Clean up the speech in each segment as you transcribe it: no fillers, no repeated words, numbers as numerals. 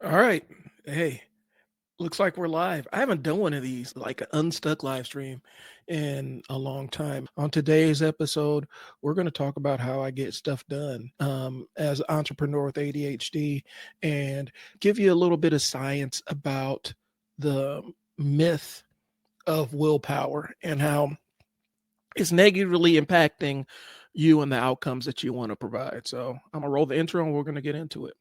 All right. Hey, looks like we're live. I haven't done one of these, like an unstuck live stream, in a long time. On today's episode, we're going to talk about how I get stuff done as an entrepreneur with ADHD and give you a little bit of science about the myth of willpower and how it's negatively impacting you and the outcomes that you want to provide. So I'm going to roll the intro and we're going to get into it.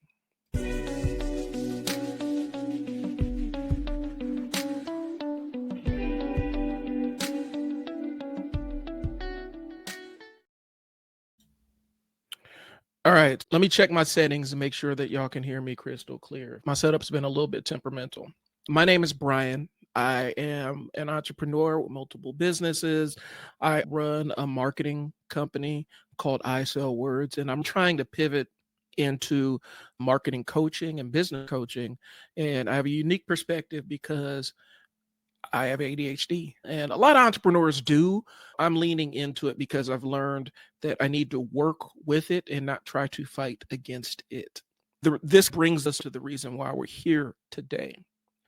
All right, let me check my settings and make sure that y'all can hear me crystal clear. My setup's been a little bit temperamental. My name is Bryon. I am an entrepreneur with multiple businesses. I run a marketing company called I Sell Words, and I'm trying to pivot into marketing coaching and business coaching. And I have a unique perspective because I have ADHD, and a lot of entrepreneurs do. I'm leaning into it because I've learned that I need to work with it and not try to fight against it. This brings us to the reason why we're here today.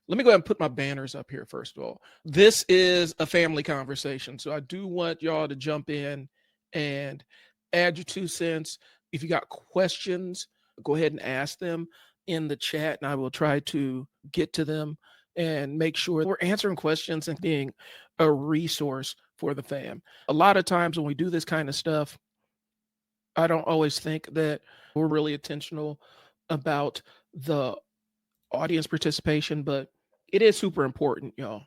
Let me go ahead and put my banners up here, first of all. This is a family conversation, so I do want y'all to jump in and add your 2 cents. If you got questions, go ahead and ask them in the chat, and I will try to get to them and make sure we're answering questions and being a resource for the fam. A lot of times when we do this kind of stuff, I don't always think that we're really intentional about the audience participation, but it is super important, y'all.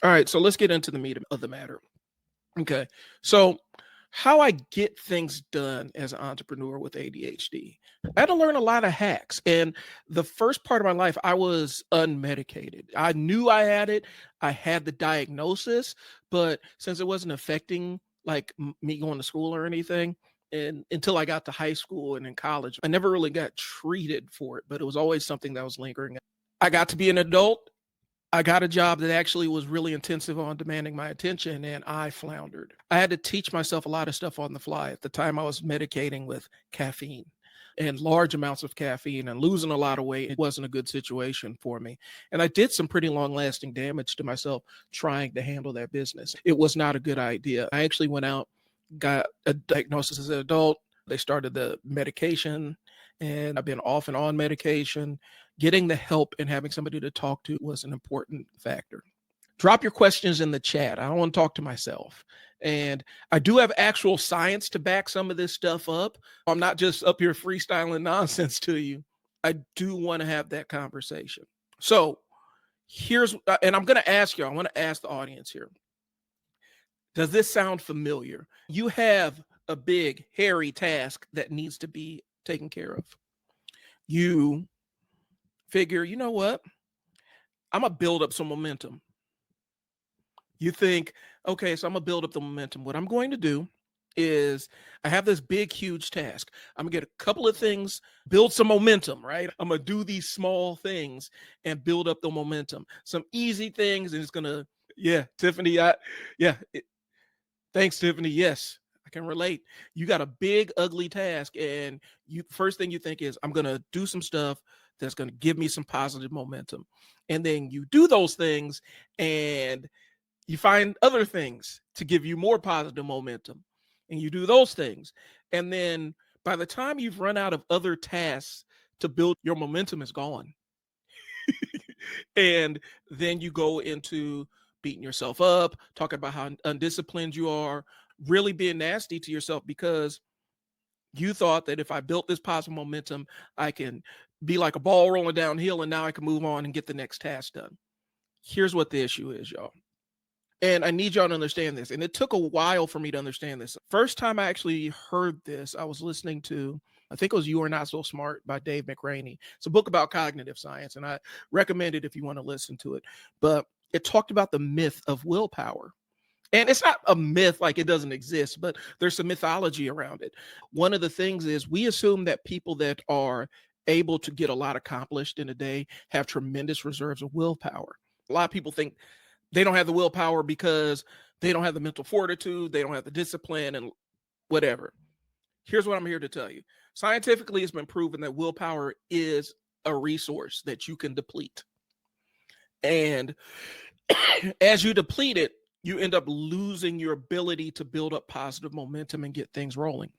All right, so let's get into the meat of the matter. Okay, so how I get things done as an entrepreneur with ADHD. I had to learn a lot of hacks. And the first part of my life, I was unmedicated. I knew I had it, I had the diagnosis, but since it wasn't affecting like me going to school or anything, and until I got to high school and in college, I never really got treated for it, but it was always something that was lingering. I got to be an adult. I got a job that actually was really intensive on demanding my attention, and I floundered. I had to teach myself a lot of stuff on the fly. At the time, I was medicating with caffeine and large amounts of caffeine and losing a lot of weight. It wasn't a good situation for me. And I did some pretty long lasting damage to myself trying to handle that business. It was not a good idea. I actually went out, got a diagnosis as an adult. They started the medication, and I've been off and on medication. Getting the help and having somebody to talk to was an important factor. Drop your questions in the chat. I don't want to talk to myself. And I do have actual science to back some of this stuff up. I'm not just up here freestyling nonsense to you. I do want to have that conversation. So and I'm going to ask you, I want to ask the audience here. Does this sound familiar? You have a big, hairy task that needs to be taken care of. You figure, you know what? I'm going to build up some momentum. You think, okay, so I'm going to build up the momentum. What I'm going to do is I have this big, huge task. I'm going to get a couple of things, build some momentum, right? I'm going to do these small things and build up the momentum. Some easy things, and it's going to, Tiffany, thanks, Tiffany. Yes, I can relate. You got a big, ugly task, and first thing you think is, I'm going to do some stuff that's going to give me some positive momentum. And then you do those things, and you find other things to give you more positive momentum, and you do those things. And then by the time you've run out of other tasks to build, your momentum is gone. And then you go into beating yourself up, talking about how undisciplined you are, really being nasty to yourself because you thought that if I built this positive momentum, I can be like a ball rolling downhill, and now I can move on and get the next task done. Here's what the issue is, y'all. And I need y'all to understand this. And it took a while for me to understand this. First time I actually heard this, I was listening to, I think it was You Are Not So Smart by Dave McRaney. It's a book about cognitive science, and I recommend it if you want to listen to it. But it talked about the myth of willpower. And it's not a myth like it doesn't exist, but there's some mythology around it. One of the things is we assume that people that are able to get a lot accomplished in a day have tremendous reserves of willpower. A lot of people think they don't have the willpower because they don't have the mental fortitude, they don't have the discipline and whatever. Here's what I'm here to tell you. Scientifically, it's been proven that willpower is a resource that you can deplete. And as you deplete it, you end up losing your ability to build up positive momentum and get things rolling.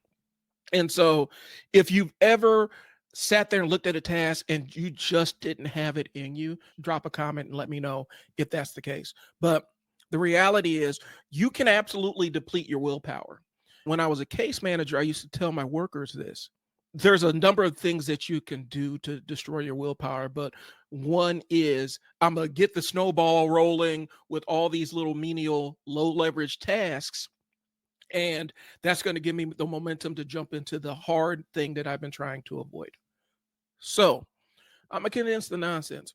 And so if you've ever sat there and looked at a task and you just didn't have it in you, drop a comment and let me know if that's the case. But the reality is you can absolutely deplete your willpower. When I was a case manager, I used to tell my workers this. There's a number of things that you can do to destroy your willpower, but one is I'm going to get the snowball rolling with all these little menial, low leverage tasks. And that's going to give me the momentum to jump into the hard thing that I've been trying to avoid. So I'm going to condense the nonsense.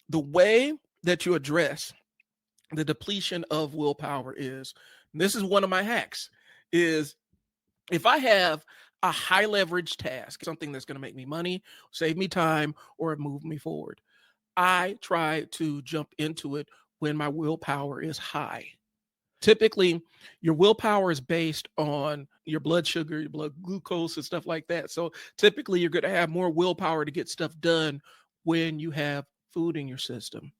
The way that you address the depletion of willpower is, this is one of my hacks, is if I have a high leverage task, something that's going to make me money, save me time, or move me forward, I try to jump into it when my willpower is high. Typically, your willpower is based on your blood sugar, your blood glucose, and stuff like that. So typically, you're going to have more willpower to get stuff done when you have food in your system.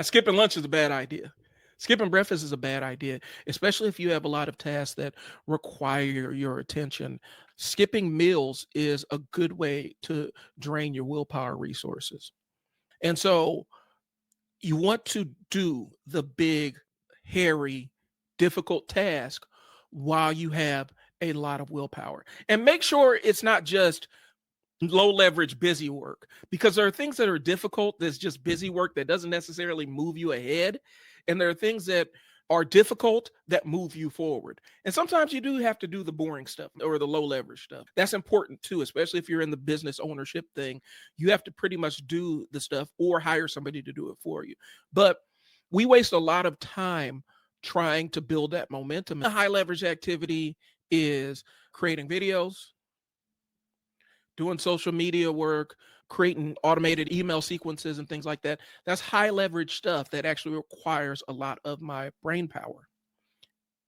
Skipping lunch is a bad idea. Skipping breakfast is a bad idea, especially if you have a lot of tasks that require your attention. Skipping meals is a good way to drain your willpower resources. And so you want to do the big, hairy, difficult task while you have a lot of willpower. And make sure it's not just low leverage busy work, because there are things that are difficult that's just busy work that doesn't necessarily move you ahead, and there are things that are difficult that move you forward. And sometimes you do have to do the boring stuff or the low leverage stuff. That's important too, especially if you're in the business ownership thing. You have to pretty much do the stuff or hire somebody to do it for you. But we waste a lot of time trying to build that momentum. A high leverage activity is creating videos, doing social media work, creating automated email sequences and things like that. That's high leverage stuff that actually requires a lot of my brain power.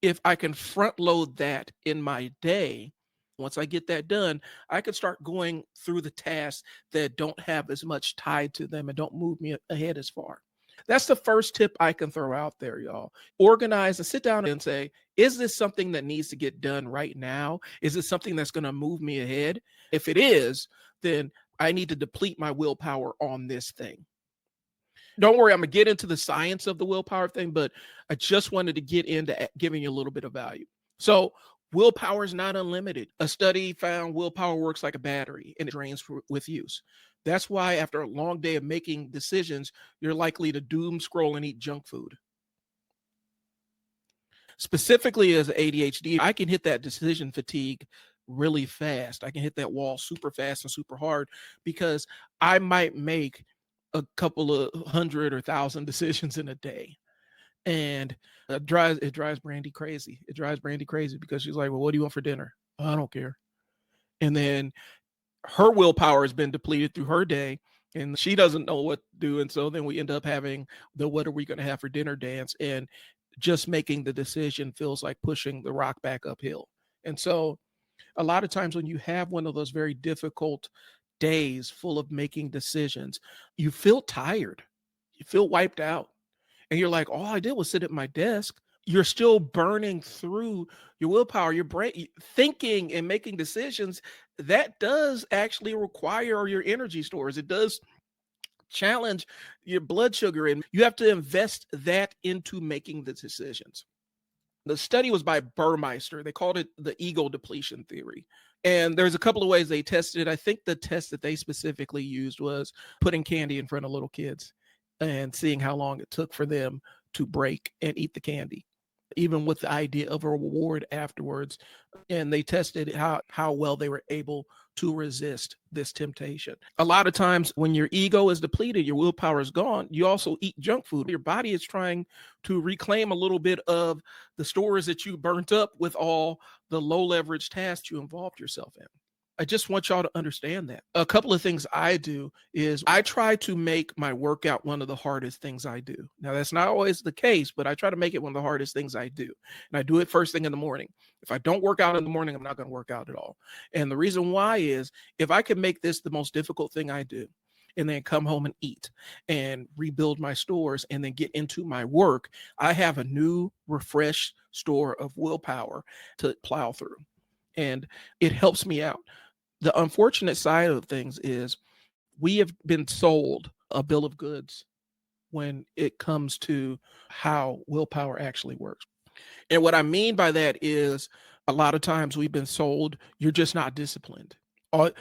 If I can front load that in my day, once I get that done, I can start going through the tasks that don't have as much tied to them and don't move me ahead as far. That's the first tip I can throw out there, y'all. Organize and sit down and say, is this something that needs to get done right now? Is it something that's going to move me ahead? If it is, then I need to deplete my willpower on this thing. Don't worry, I'm going to get into the science of the willpower thing, but I just wanted to get into giving you a little bit of value. So willpower is not unlimited. A study found willpower works like a battery and it drains with use. That's why after a long day of making decisions, you're likely to doom scroll and eat junk food. Specifically as ADHD, I can hit that decision fatigue really fast. I can hit that wall super fast and super hard because I might make a couple of 100 or 1,000 decisions in a day. And it drives Brandy crazy. It drives Brandy crazy because she's like, well, what do you want for dinner? Oh, I don't care. And then her willpower has been depleted through her day and she doesn't know what to do. And so then we end up having the what are we going to have for dinner dance, and just making the decision feels like pushing the rock back uphill. And so a lot of times when you have one of those very difficult days full of making decisions, you feel tired, you feel wiped out, and you're like, all I did was sit at my desk. You're still burning through your willpower, your brain, thinking and making decisions. That does actually require your energy stores. It does challenge your blood sugar, and you have to invest that into making the decisions. The study was by Burmeister. They called it the ego depletion theory. And there's a couple of ways they tested it. I think the test that they specifically used was putting candy in front of little kids and seeing how long it took for them to break and eat the candy, even with the idea of a reward afterwards. And they tested how well they were able to resist this temptation. A lot of times when your ego is depleted, your willpower is gone, you also eat junk food. Your body is trying to reclaim a little bit of the stores that you burnt up with all the low leverage tasks you involved yourself in. I just want y'all to understand that. A couple of things I do is I try to make my workout one of the hardest things I do. Now, that's not always the case, but I try to make it one of the hardest things I do. And I do it first thing in the morning. If I don't work out in the morning, I'm not going to work out at all. And the reason why is if I can make this the most difficult thing I do, and then come home and eat and rebuild my stores and then get into my work, I have a new, refreshed store of willpower to plow through. And it helps me out. The unfortunate side of things is we have been sold a bill of goods when it comes to how willpower actually works. And what I mean by that is a lot of times we've been sold, you're just not disciplined.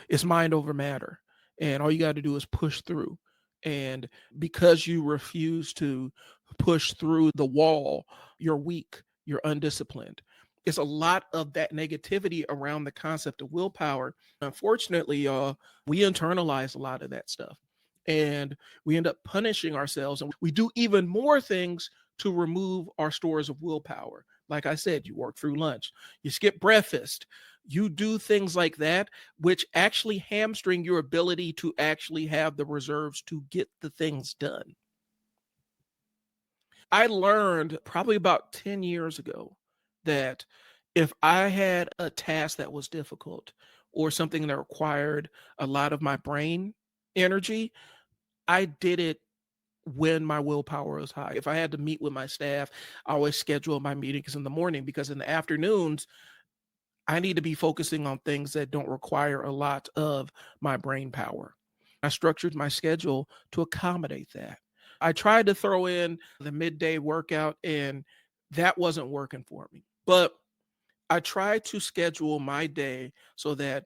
It's mind over matter. And all you got to do is push through. And because you refuse to push through the wall, you're weak, you're undisciplined. It's a lot of that negativity around the concept of willpower. Unfortunately, y'all, we internalize a lot of that stuff and we end up punishing ourselves. And we do even more things to remove our stores of willpower. Like I said, you work through lunch, you skip breakfast, you do things like that, which actually hamstring your ability to actually have the reserves to get the things done. I learned probably about 10 years ago that if I had a task that was difficult or something that required a lot of my brain energy, I did it when my willpower was high. If I had to meet with my staff, I always schedule my meetings in the morning because in the afternoons, I need to be focusing on things that don't require a lot of my brain power. I structured my schedule to accommodate that. I tried to throw in the midday workout, and that wasn't working for me. But I tried to schedule my day so that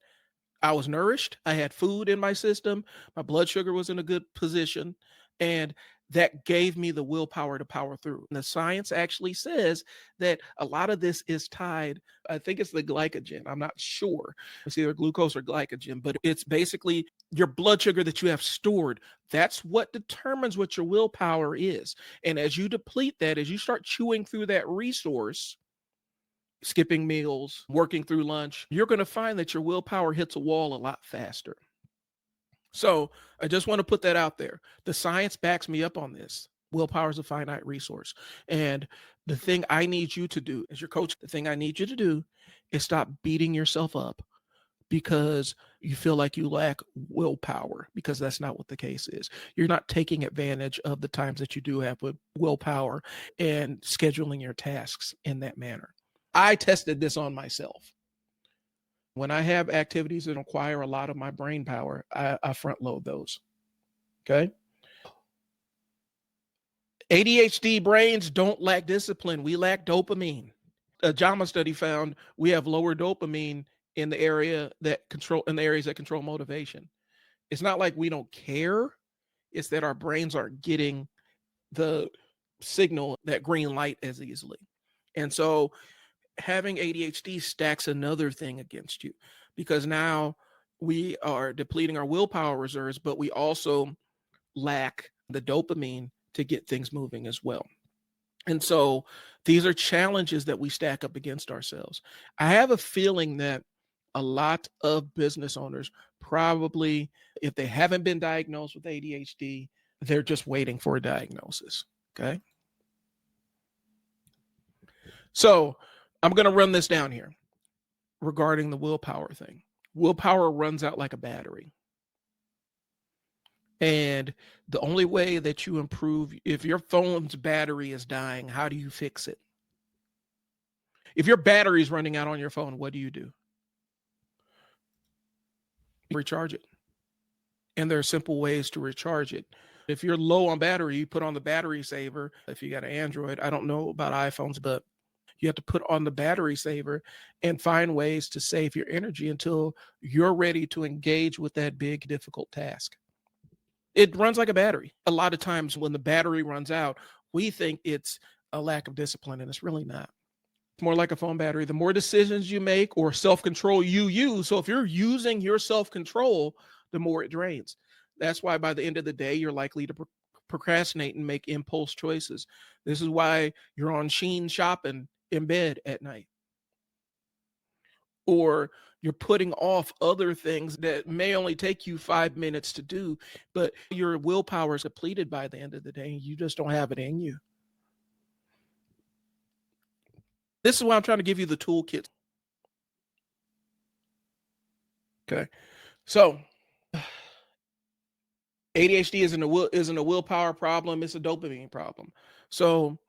I was nourished. I had food in my system. My blood sugar was in a good position. And that gave me the willpower to power through. And the science actually says that a lot of this is tied, I think it's the glycogen. I'm not sure. It's either glucose or glycogen, but it's basically your blood sugar that you have stored. That's what determines what your willpower is. And as you deplete that, as you start chewing through that resource, skipping meals, working through lunch, you're going to find that your willpower hits a wall a lot faster. So I just want to put that out there. The science backs me up on this. Willpower is a finite resource. And the thing I need you to do as your coach, the thing I need you to do is stop beating yourself up because you feel like you lack willpower, because that's not what the case is. You're not taking advantage of the times that you do have with willpower and scheduling your tasks in that manner. I tested this on myself. When I have activities that require a lot of my brain power, I front load those. Okay. ADHD brains don't lack discipline. We lack dopamine. A JAMA study found we have lower dopamine in the areas that control motivation. It's not like we don't care. It's that our brains aren't getting the signal, that green light, as easily. And so having ADHD stacks another thing against you, because now we are depleting our willpower reserves, but we also lack the dopamine to get things moving as well. And so these are challenges that we stack up against ourselves. I have a feeling that a lot of business owners probably, if they haven't been diagnosed with ADHD, they're just waiting for a diagnosis. Okay. So I'm going to run this down here regarding the willpower thing. Willpower runs out like a battery. And the only way that you improve, if your phone's battery is dying, how do you fix it? If your battery is running out on your phone, what do? You recharge it. And there are simple ways to recharge it. If you're low on battery, you put on the battery saver. If you got an Android, I don't know about iPhones, but you have to put on the battery saver and find ways to save your energy until you're ready to engage with that big, difficult task. It runs like a battery. A lot of times when the battery runs out, we think it's a lack of discipline, and it's really not. It's more like a phone battery. The more decisions you make or self-control you use, so if you're using your self-control, the more it drains. That's why by the end of the day, you're likely to procrastinate and make impulse choices. This is why you're on Shein shopping in bed at night. or you're putting off other things that may only take you 5 minutes to do, but your willpower is depleted by the end of the day. You just don't have it in you. This is why I'm trying to give you the toolkit. Okay. So ADHD isn't a willpower problem, it's a dopamine problem. So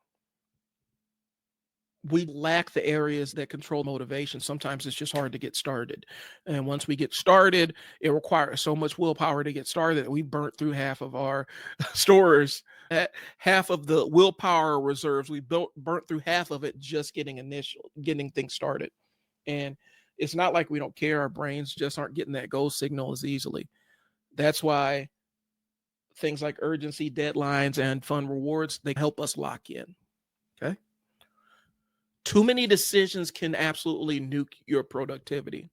we lack the areas that control motivation. Sometimes it's just hard to get started. And once we get started, it requires so much willpower to get started that we burnt through half of our stores. Half of the willpower reserves, we burnt through half of it just getting things started. And it's not like we don't care. Our brains just aren't getting that go signal as easily. That's why things like urgency, deadlines, and fun rewards, they help us lock in. Okay. Too many decisions can absolutely nuke your productivity.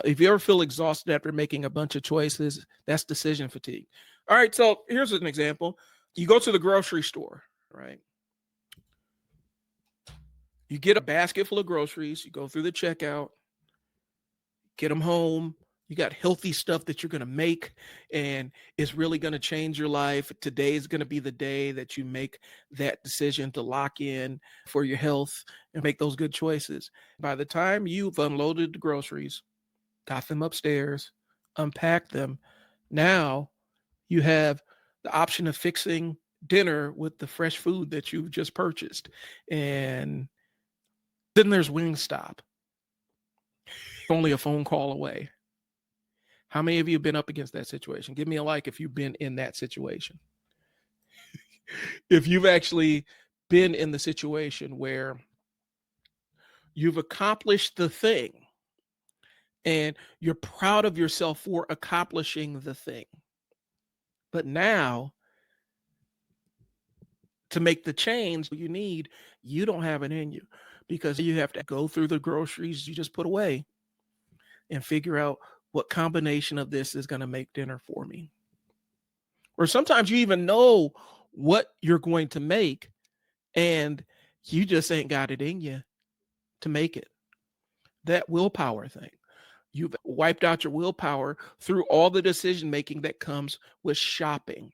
If you ever feel exhausted after making a bunch of choices, that's decision fatigue. All right, so here's an example. You go to the grocery store, right? You get a basket full of groceries, you go through the checkout, get them home. You got healthy stuff that you're going to make, and it's really going to change your life. Today is going to be the day that you make that decision to lock in for your health and make those good choices. By the time you've unloaded the groceries, got them upstairs, unpacked them, now you have the option of fixing dinner with the fresh food that you've just purchased. And then there's Wingstop, only a phone call away. How many of you have been up against that situation? Give me a like if you've been in that situation. If you've actually been in the situation where you've accomplished the thing and you're proud of yourself for accomplishing the thing. But now, to make the change you need, you don't have it in you because you have to go through the groceries you just put away and figure out what combination of this is going to make dinner for me. Or sometimes you even know what you're going to make and you just ain't got it in you to make it. That willpower thing. You've wiped out your willpower through all the decision making that comes with shopping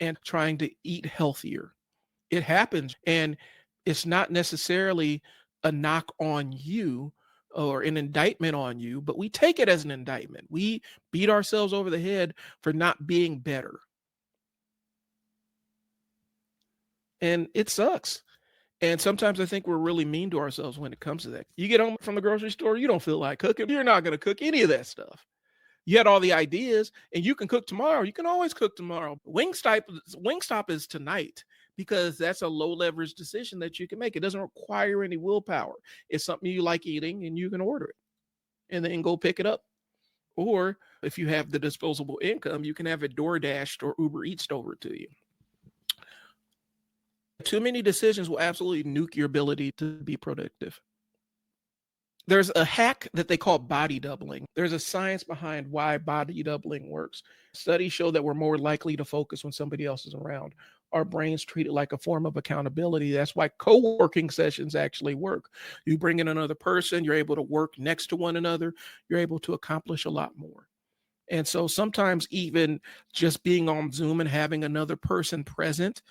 and trying to eat healthier. It happens, and it's not necessarily a knock on you or an indictment on you, but we take it as an indictment. We beat ourselves over the head for not being better. And it sucks. And sometimes I think we're really mean to ourselves when it comes to that. You get home from the grocery store, you don't feel like cooking. You're not going to cook any of that stuff. You had all the ideas and you can cook tomorrow. You can always cook tomorrow. Wingstop is tonight because that's a low leverage decision that you can make. It doesn't require any willpower. It's something you like eating and you can order it and then go pick it up. Or if you have the disposable income, you can have it DoorDashed or Uber Eats delivered to you. Too many decisions will absolutely nuke your ability to be productive. There's a hack that they call body doubling. There's a science behind why body doubling works. Studies show that we're more likely to focus when somebody else is around. Our brains treat it like a form of accountability. That's why co-working sessions actually work. You bring in another person, you're able to work next to one another, you're able to accomplish a lot more. And so sometimes even just being on Zoom and having another person present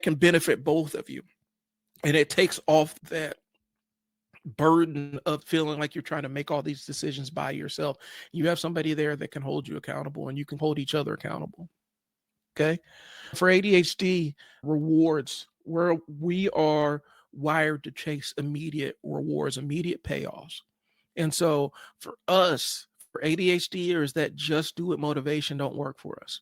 can benefit both of you. And it takes off that burden of feeling like you're trying to make all these decisions by yourself. You have somebody there that can hold you accountable and you can hold each other accountable. Okay. For ADHD rewards, where we are wired to chase immediate rewards, immediate payoffs. And so for us, for ADHDers, that just do it motivation don't work for us.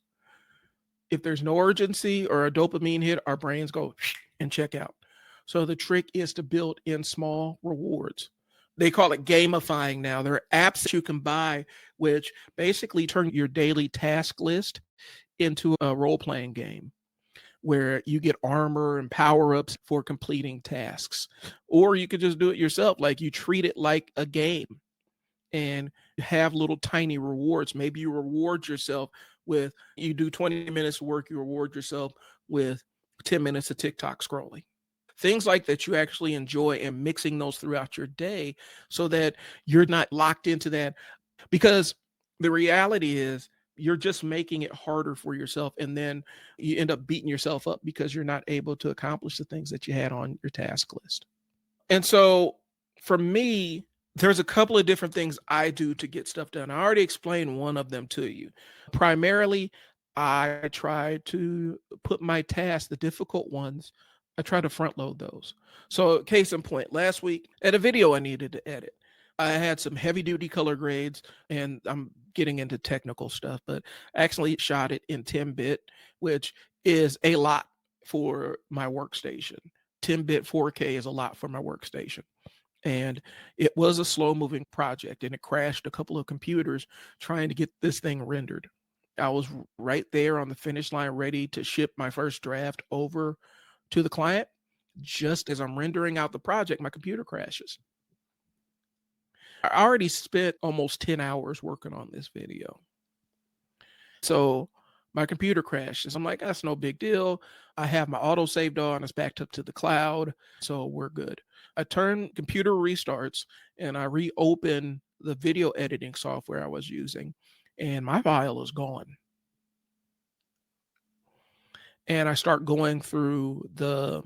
If there's no urgency or a dopamine hit, our brains go and check out. So the trick is to build in small rewards. They call it gamifying now. There are apps that you can buy, which basically turn your daily task list into a role-playing game where you get armor and power-ups for completing tasks. Or you could just do it yourself. Like you treat it like a game and have little tiny rewards. Maybe you reward yourself with, you do 20 minutes of work, you reward yourself with 10 minutes of TikTok scrolling. things like that you actually enjoy, and mixing those throughout your day so that you're not locked into that. Because the reality is you're just making it harder for yourself. And then you end up beating yourself up because you're not able to accomplish the things that you had on your task list. And so for me, there's a couple of different things I do to get stuff done. I already explained one of them to you. Primarily, I try to put my tasks, the difficult ones, I try to front load those. So, case in point, last week at a video I needed to edit, I had some heavy duty color grades, and I'm getting into technical stuff, but I actually shot it in 10-bit, which is a lot for my workstation. 10-bit 4K is a lot for my workstation. And it was a slow moving project, and it crashed a couple of computers trying to get this thing rendered. I was right there on the finish line, ready to ship my first draft over to the client. Just as I'm rendering out the project, my computer crashes. I already spent almost 10 hours working on this video. So my computer crashes. I'm like, that's no big deal. I have my auto saved on, it's backed up to the cloud, so we're good. I turn computer restarts and I reopen the video editing software I was using, and my file is gone. And I start going through the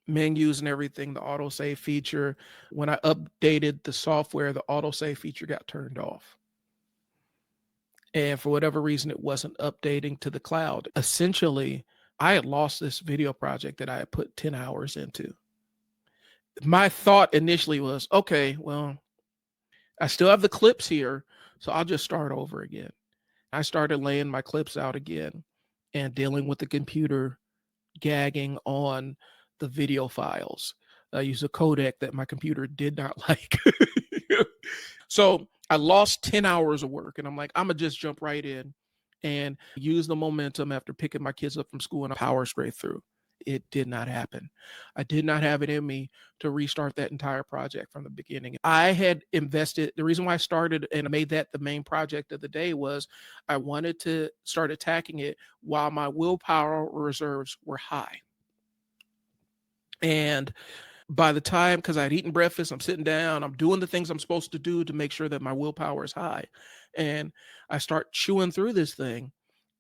menus and everything, the autosave feature. When I updated the software, the autosave feature got turned off. And for whatever reason, it wasn't updating to the cloud. Essentially, I had lost this video project that I had put 10 hours into. My thought initially was, okay, well, I still have the clips here, so I'll just start over again. I started laying my clips out again and dealing with the computer gagging on the video files. I used a codec that my computer did not like. So I lost 10 hours of work, and I'm like, I'm gonna just jump right in and use the momentum after picking my kids up from school and power straight through. It did not happen. I did not have it in me to restart that entire project from the beginning. I had invested, the reason why I started and made that the main project of the day was I wanted to start attacking it while my willpower reserves were high. And by the time, because I'd eaten breakfast, I'm sitting down, I'm doing the things I'm supposed to do to make sure that my willpower is high. And I start chewing through this thing.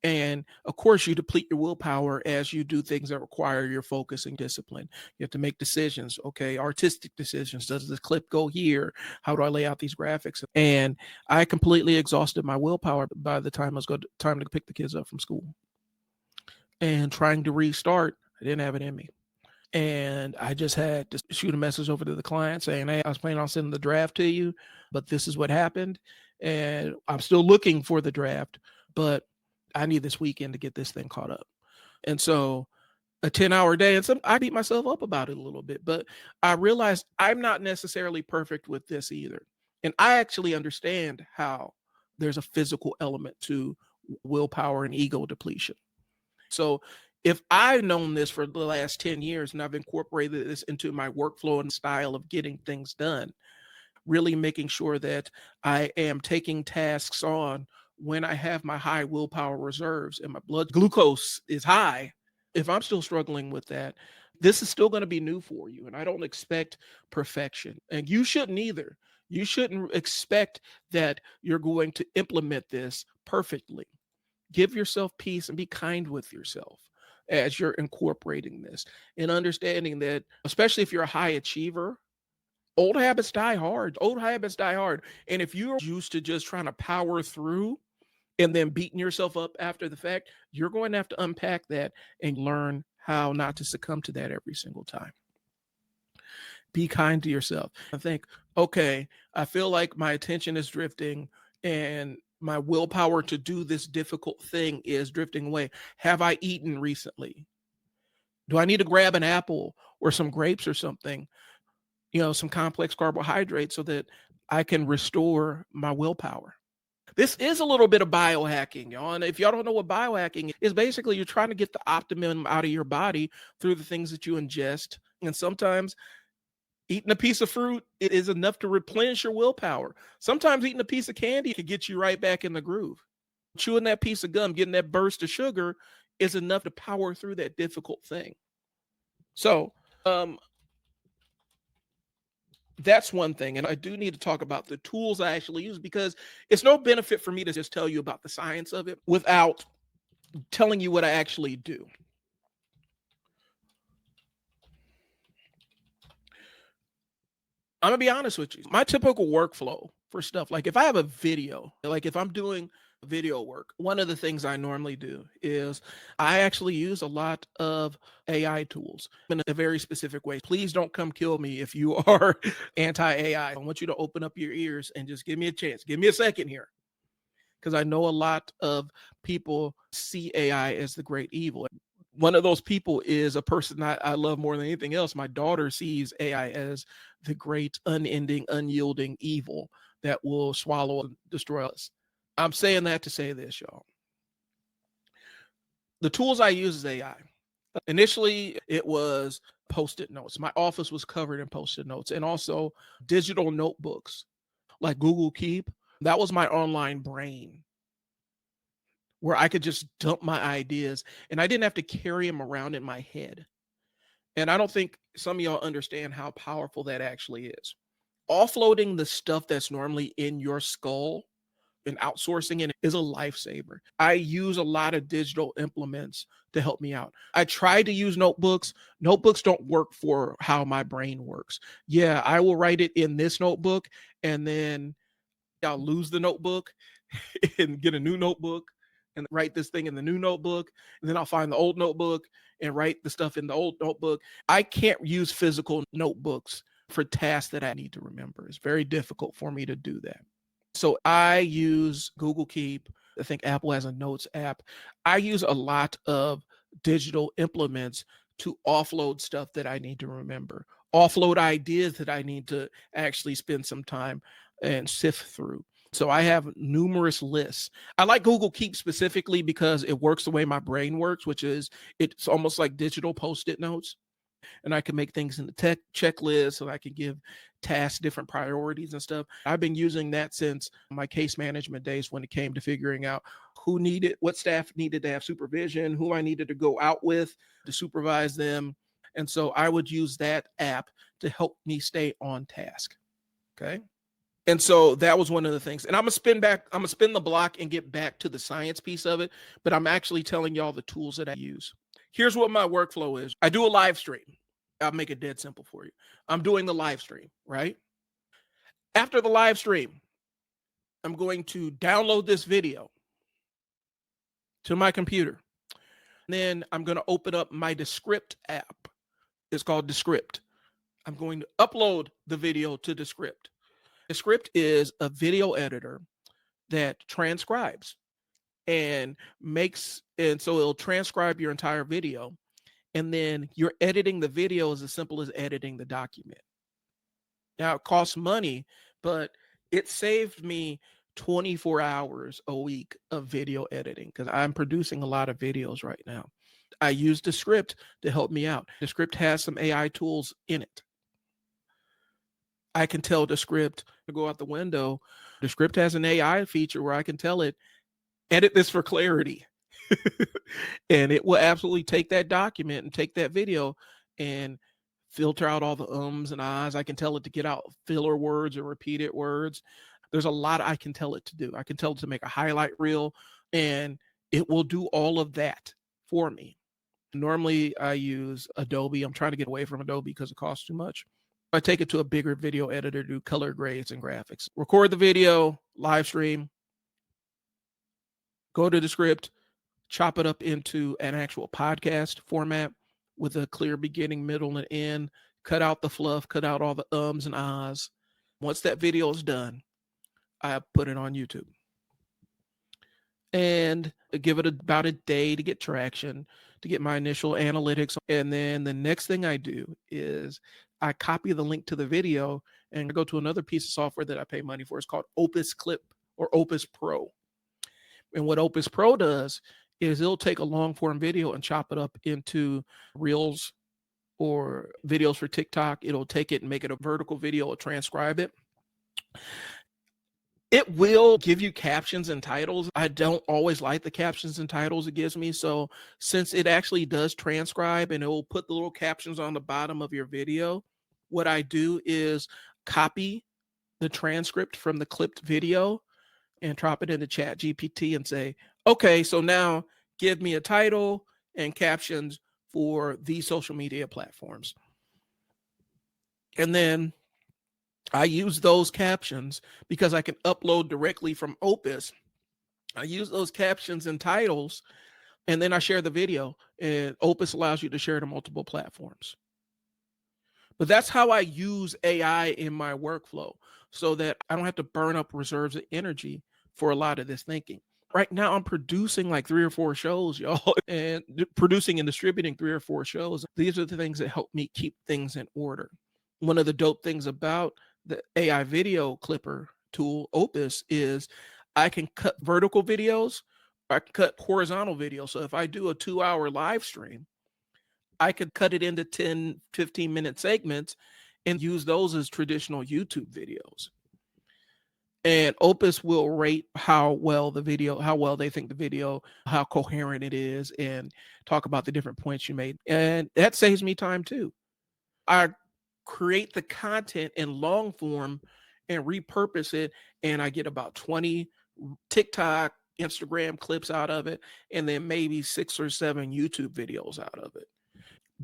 And of course, you deplete your willpower as you do things that require your focus and discipline. You have to make decisions. Okay, artistic decisions. Does this clip go here? How do I lay out these graphics? And I completely exhausted my willpower by the time it was time to pick the kids up from school. And trying to restart, I didn't have it in me. And I just had to shoot a message over to the client saying, hey, I was planning on sending the draft to you, but this is what happened. And I'm still looking for the draft, but I need this weekend to get this thing caught up. And so a 10-hour day, and I beat myself up about it a little bit, but I realized I'm not necessarily perfect with this either. And I actually understand how there's a physical element to willpower and ego depletion. So if I've known this for the last 10 years and I've incorporated this into my workflow and style of getting things done, really making sure that I am taking tasks on when I have my high willpower reserves and my blood glucose is high. If I'm still struggling with that, this is still going to be new for you. And I don't expect perfection. And you shouldn't either. You shouldn't expect that you're going to implement this perfectly. Give yourself peace and be kind with yourself as you're incorporating this, and understanding that, especially if you're a high achiever, old habits die hard. Old habits die hard. And if you're used to just trying to power through and then beating yourself up after the fact, you're going to have to unpack that and learn how not to succumb to that every single time. Be kind to yourself. I think, okay, I feel like my attention is drifting and my willpower to do this difficult thing is drifting away. Have I eaten recently? Do I need to grab an apple or some grapes or something, some complex carbohydrates so that I can restore my willpower? This is a little bit of biohacking, y'all. And if y'all don't know what biohacking is, basically you're trying to get the optimum out of your body through the things that you ingest. And sometimes eating a piece of fruit, it is enough to replenish your willpower. Sometimes eating a piece of candy could get you right back in the groove. Chewing that piece of gum, getting that burst of sugar is enough to power through that difficult thing. So Um, that's one thing. And I do need to talk about the tools I actually use, because it's no benefit for me to just tell you about the science of it without telling you what I actually do. I'm gonna be honest with you. My typical workflow for stuff, like if I have a video, like if I'm doing video work, one of the things I normally do is I actually use a lot of AI tools in a very specific way. Please don't come kill me if you are anti AI. I want you to open up your ears and just give me a chance. Give me a second here, because I know a lot of people see AI as the great evil. One of those people is a person I love more than anything else. My daughter sees AI as the great, unending, unyielding evil that will swallow and destroy us. I'm saying that to say this, y'all. The tools I use is AI. Initially, it was post-it notes. My office was covered in post-it notes, and also digital notebooks like Google Keep. That was my online brain, where I could just dump my ideas and I didn't have to carry them around in my head. And I don't think some of y'all understand how powerful that actually is. Offloading the stuff that's normally in your skull and outsourcing it is a lifesaver. I use a lot of digital implements to help me out. I try to use notebooks. Notebooks don't work for how my brain works. Yeah, I will write it in this notebook, and then I'll lose the notebook and get a new notebook and write this thing in the new notebook. And then I'll find the old notebook and write the stuff in the old notebook. I can't use physical notebooks for tasks that I need to remember. It's very difficult for me to do that. So I use Google Keep. I think Apple has a notes app. I use a lot of digital implements to offload stuff that I need to remember, offload ideas that I need to actually spend some time and sift through. So I have numerous lists. I like Google Keep specifically because it works the way my brain works, which is it's almost like digital post-it notes. And I can make things in the tech checklist, so I can give tasks different priorities and stuff. I've been using that since my case management days, when it came to figuring out who needed, what staff needed to have supervision, who I needed to go out with to supervise them. And so I would use that app to help me stay on task. Okay. And so that was one of the things. And I'm gonna spin the block and get back to the science piece of it, but I'm actually telling y'all the tools that I use. Here's what my workflow is. I do a live stream. I'll make it dead simple for you. I'm doing the live stream, right? After the live stream, I'm going to download this video to my computer. Then I'm going to open up my Descript app. It's called Descript. I'm going to upload the video to Descript. Descript is a video editor that transcribes and so it'll transcribe your entire video. And then you're editing the video as simple as editing the document. Now it costs money, but it saved me 24 hours a week of video editing, because I'm producing a lot of videos right now. I use Descript to help me out. Descript has some AI tools in it. I can tell Descript to go out the window. Descript has an AI feature where I can tell it, edit this for clarity. And it will absolutely take that document and take that video and filter out all the ums and ahs. I can tell it to get out filler words or repeated words. There's a lot I can tell it to do. I can tell it to make a highlight reel, and it will do all of that for me. Normally I use Adobe. I'm trying to get away from Adobe because it costs too much. I take it to a bigger video editor, do color grades and graphics, record the video, live stream, go to the script, chop it up into an actual podcast format with a clear beginning, middle, and end, cut out the fluff, cut out all the ums and ahs. Once that video is done, I put it on YouTube and give it about a day to get traction, to get my initial analytics. And then the next thing I do is I copy the link to the video and go to another piece of software that I pay money for. It's called Opus Clip or Opus Pro. And what Opus Pro does is it'll take a long form video and chop it up into reels or videos for TikTok. It'll take it and make it a vertical video or transcribe it. It will give you captions and titles. I don't always like the captions and titles it gives me. So since it actually does transcribe and it will put the little captions on the bottom of your video, what I do is copy the transcript from the clipped video and drop it into Chat GPT and say, okay, so now give me a title and captions for these social media platforms. And then I use those captions because I can upload directly from Opus. I use those captions and titles, and then I share the video, and Opus allows you to share to multiple platforms. But that's how I use AI in my workflow so that I don't have to burn up reserves of energy for a lot of this thinking. Right now, I'm producing like 3 or 4 shows, y'all, and producing and distributing 3 or 4 shows. These are the things that help me keep things in order. One of the dope things about the AI video clipper tool, Opus, is I can cut vertical videos, I can cut horizontal videos. So if I do a 2-hour live stream, I could cut it into 10, 15-minute segments and use those as traditional YouTube videos. And Opus will rate how well they think the video, how coherent it is, and talk about the different points you made. And that saves me time too. I create the content in long form and repurpose it, and I get about 20 TikTok, Instagram clips out of it, and then maybe 6 or 7 YouTube videos out of it.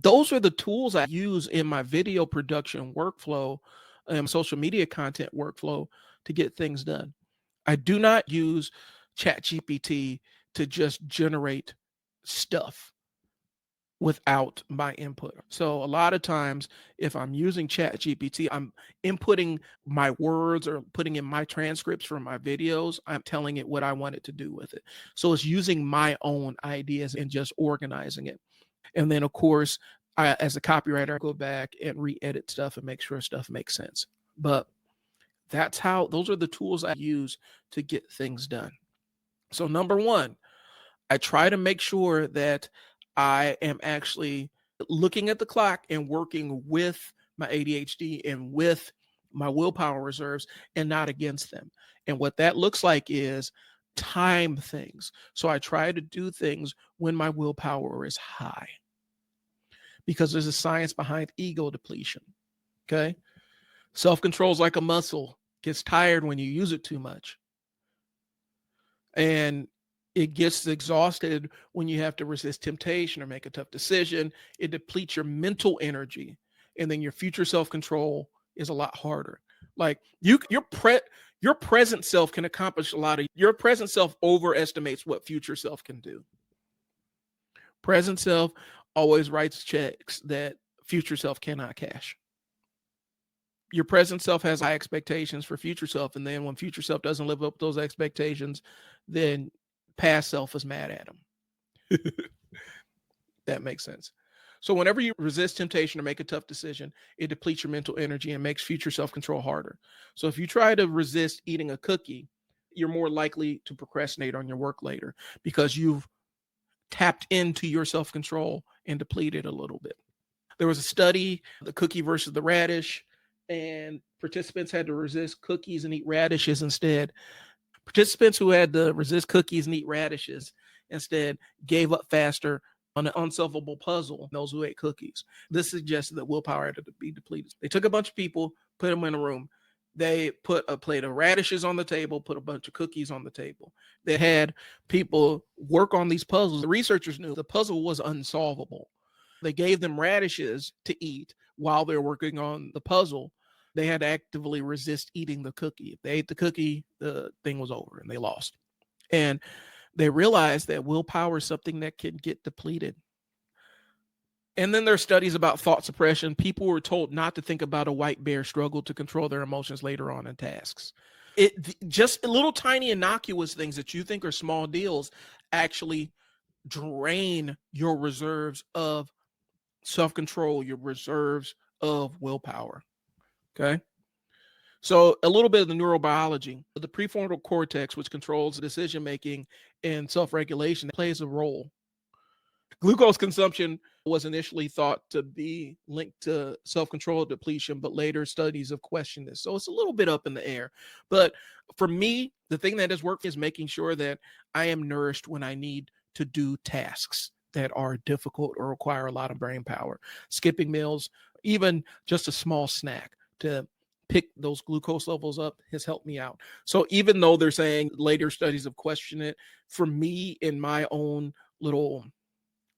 Those are the tools I use in my video production workflow and social media content workflow to get things done. I do not use ChatGPT to just generate stuff without my input. So a lot of times if I'm using ChatGPT, I'm inputting my words or putting in my transcripts from my videos. I'm telling it what I want it to do with it. So it's using my own ideas and just organizing it. And then, of course, as a copywriter, I go back and re-edit stuff and make sure stuff makes sense. But those are the tools I use to get things done. So number one, I try to make sure that I am actually looking at the clock and working with my ADHD and with my willpower reserves and not against them. And what that looks like is time things. So I try to do things when my willpower is high, because there's a science behind ego depletion. Okay. Self-control is like a muscle, gets tired when you use it too much. And it gets exhausted when you have to resist temptation or make a tough decision. It depletes your mental energy. And then your future self-control is a lot harder. Like your present self can accomplish a lot of, your present self overestimates what future self can do. Present self always writes checks that future self cannot cash. Your present self has high expectations for future self. And then when future self doesn't live up to those expectations, then past self is mad at him. That makes sense. So whenever you resist temptation or make a tough decision, it depletes your mental energy and makes future self-control harder. So if you try to resist eating a cookie, you're more likely to procrastinate on your work later because you've tapped into your self-control and depleted a little bit. There was a study, the cookie versus the radish, and participants had to resist cookies and eat radishes instead. Participants who had to resist cookies and eat radishes instead gave up faster on an unsolvable puzzle than those who ate cookies. This suggested that willpower had to be depleted. They took a bunch of people, put them in a room. They put a plate of radishes on the table, put a bunch of cookies on the table. They had people work on these puzzles. The researchers knew the puzzle was unsolvable. They gave them radishes to eat while they're working on the puzzle. They had to actively resist eating the cookie. If they ate the cookie, the thing was over and they lost. And they realized that willpower is something that can get depleted. And then there are studies about thought suppression. People were told not to think about a white bear struggle to control their emotions later on in tasks. Just little tiny innocuous things that you think are small deals actually drain your reserves of self-control, your reserves of willpower. Okay. So a little bit of the neurobiology, the prefrontal cortex, which controls decision-making and self-regulation, plays a role. Glucose consumption was initially thought to be linked to self-control depletion, but later studies have questioned this. So it's a little bit up in the air. But for me, the thing that has worked is making sure that I am nourished when I need to do tasks that are difficult or require a lot of brain power. Skipping meals, even just a small snack to pick those glucose levels up has helped me out. So even though they're saying later studies have questioned it, for me in my own little,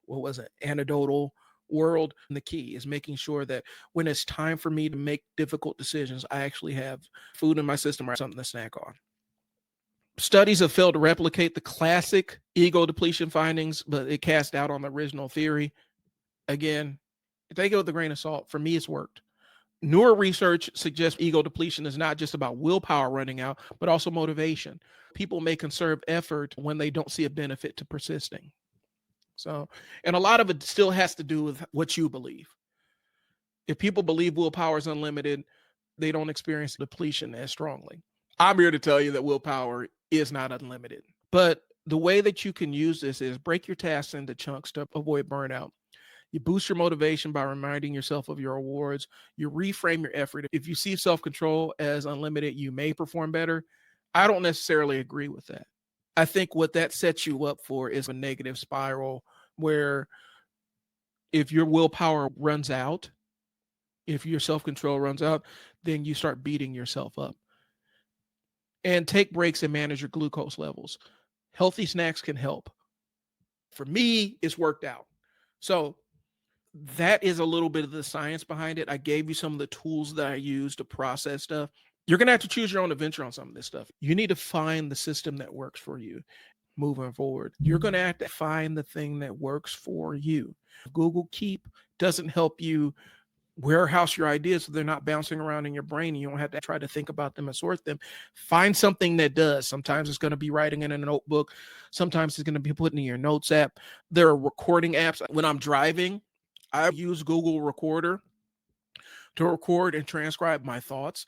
what was it, anecdotal world, and the key is making sure that when it's time for me to make difficult decisions, I actually have food in my system or something to snack on. Studies have failed to replicate the classic ego depletion findings, but it cast doubt on the original theory. Again, take it with a grain of salt. For me, it's worked. Newer research suggests ego depletion is not just about willpower running out, but also motivation. People may conserve effort when they don't see a benefit to persisting. So, and a lot of it still has to do with what you believe. If people believe willpower is unlimited, they don't experience depletion as strongly. I'm here to tell you that willpower is not unlimited. But the way that you can use this is break your tasks into chunks to avoid burnout. You boost your motivation by reminding yourself of your rewards. You reframe your effort. If you see self-control as unlimited, you may perform better. I don't necessarily agree with that. I think what that sets you up for is a negative spiral where if your willpower runs out, if your self-control runs out, then you start beating yourself up. And take breaks and manage your glucose levels. Healthy snacks can help. For me, it's worked out. So that is a little bit of the science behind it. I gave you some of the tools that I use to process stuff. You're going to have to choose your own adventure on some of this stuff. You need to find the system that works for you moving forward. You're going to have to find the thing that works for you. Google Keep doesn't help you warehouse your ideas so they're not bouncing around in your brain and you don't have to try to think about them and sort them. Find something that does. Sometimes it's going to be writing in a notebook. Sometimes it's going to be putting in your notes app. There are recording apps. When I'm driving, I use Google Recorder to record and transcribe my thoughts.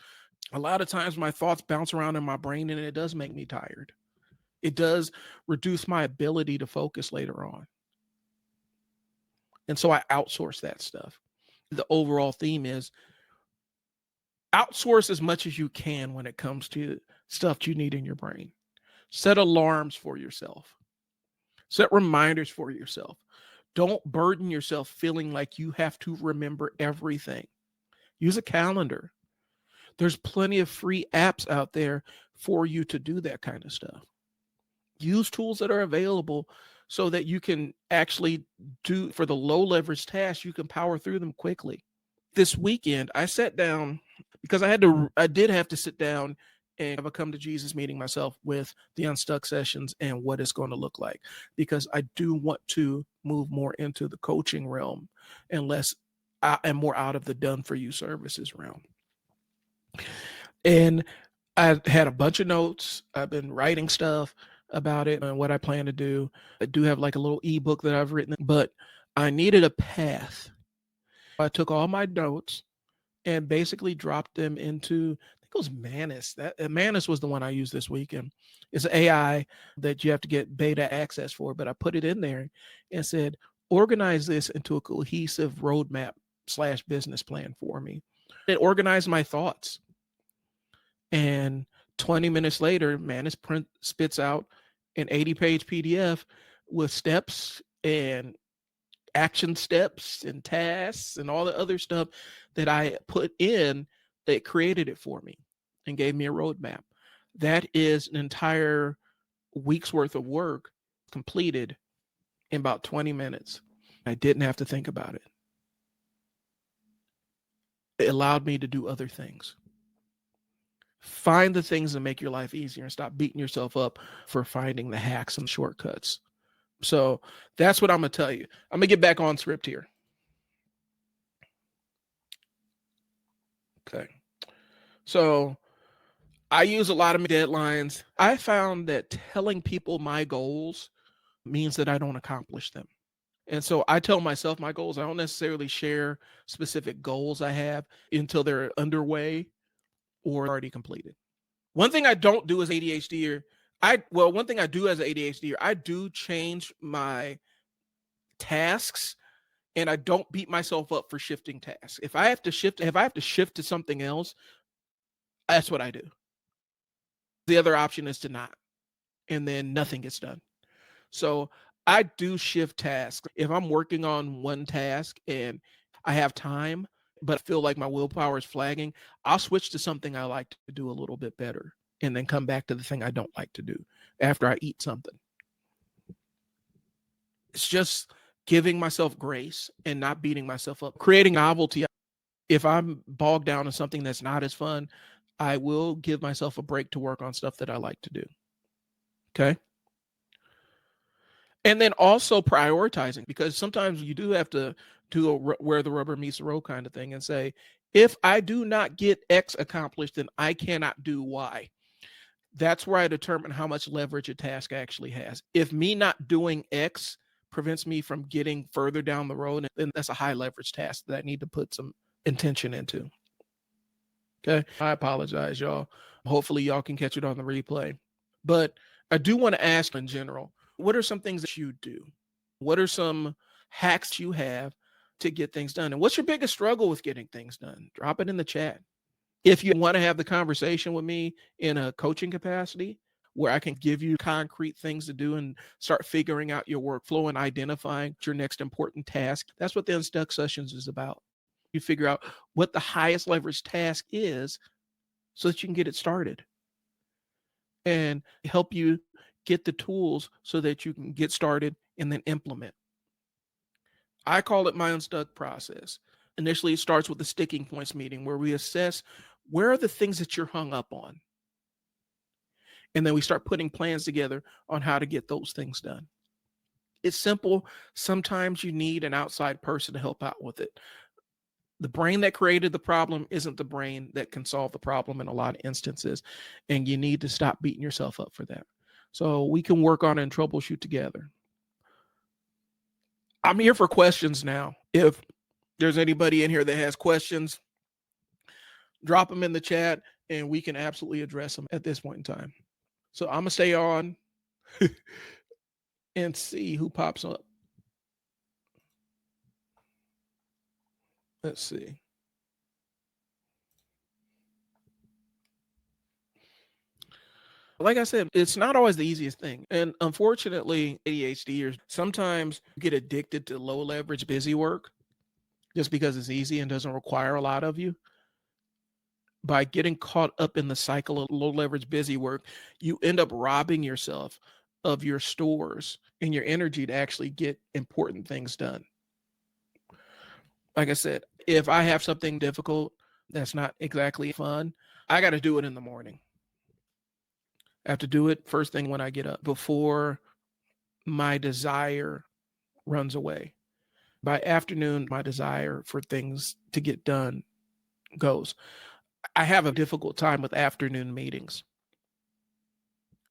A lot of times my thoughts bounce around in my brain and it does make me tired. It does reduce my ability to focus later on. And so I outsource that stuff. The overall theme is outsource as much as you can when it comes to stuff you need in your brain. Set alarms for yourself. Set reminders for yourself. Don't burden yourself feeling like you have to remember everything. Use a calendar. There's plenty of free apps out there for you to do that kind of stuff. Use tools that are available so that you can actually do, for the low leverage tasks, you can power through them quickly. This weekend, I sat down because I did have to sit down and have a come to Jesus meeting myself with the unstuck sessions and what it's going to look like, because I do want to move more into the coaching realm and less and more out of the done for you services realm. And I had a bunch of notes. I've been writing stuff about it and what I plan to do. I do have like a little ebook that I've written, but I needed a path. I took all my notes and basically dropped them into, I think it was Manus. That Manus was the one I used this weekend. It's an AI that you have to get beta access for, but I put it in there and said, organize this into a cohesive roadmap / business plan for me. It organized my thoughts. And 20 minutes later, Manus spits out an 80-page PDF with steps and action steps and tasks and all the other stuff that I put in that created it for me and gave me a roadmap. That is an entire week's worth of work completed in about 20 minutes. I didn't have to think about it. It allowed me to do other things. Find the things that make your life easier and stop beating yourself up for finding the hacks and shortcuts. So that's what I'm going to tell you. I'm going to get back on script here. Okay. So I use a lot of deadlines. I found that telling people my goals means that I don't accomplish them. And so I tell myself my goals. I don't necessarily share specific goals I have until they're underway or already completed. One thing I don't do as ADHD, one thing I do as an ADHD, I do change my tasks and I don't beat myself up for shifting tasks. If I have to shift to something else, that's what I do. The other option is to not, and then nothing gets done. So I do shift tasks. If I'm working on one task and I have time, but I feel like my willpower is flagging, I'll switch to something I like to do a little bit better and then come back to the thing I don't like to do after I eat something. It's just giving myself grace and not beating myself up, creating novelty. If I'm bogged down in something that's not as fun, I will give myself a break to work on stuff that I like to do. Okay. And then also prioritizing, because sometimes you do have to do a where the rubber meets the road kind of thing and say, if I do not get X accomplished, then I cannot do Y. That's where I determine how much leverage a task actually has. If me not doing X prevents me from getting further down the road, then that's a high leverage task that I need to put some intention into. Okay. I apologize, y'all. Hopefully y'all can catch it on the replay. But I do want to ask in general, what are some things that you do? What are some hacks you have to get things done? And what's your biggest struggle with getting things done? Drop it in the chat. If you want to have the conversation with me in a coaching capacity where I can give you concrete things to do and start figuring out your workflow and identifying your next important task, that's what the Unstuck sessions is about. You figure out what the highest leverage task is so that you can get it started and help you get the tools so that you can get started and then implement. I call it my unstuck process. Initially, it starts with the sticking points meeting where we assess where are the things that you're hung up on. And then we start putting plans together on how to get those things done. It's simple. Sometimes you need an outside person to help out with it. The brain that created the problem isn't the brain that can solve the problem in a lot of instances. And you need to stop beating yourself up for that. So we can work on it and troubleshoot together. I'm here for questions now. If there's anybody in here that has questions, drop them in the chat and we can absolutely address them at this point in time. So I'm going to stay on and see who pops up. Let's see. Like I said, it's not always the easiest thing. And unfortunately, ADHDers sometimes get addicted to low leverage busy work just because it's easy and doesn't require a lot of you. By getting caught up in the cycle of low leverage busy work, you end up robbing yourself of your stores and your energy to actually get important things done. Like I said, if I have something difficult that's not exactly fun, I got to do it in the morning. I have to do it first thing when I get up before my desire runs away. By afternoon, my desire for things to get done goes. I have a difficult time with afternoon meetings.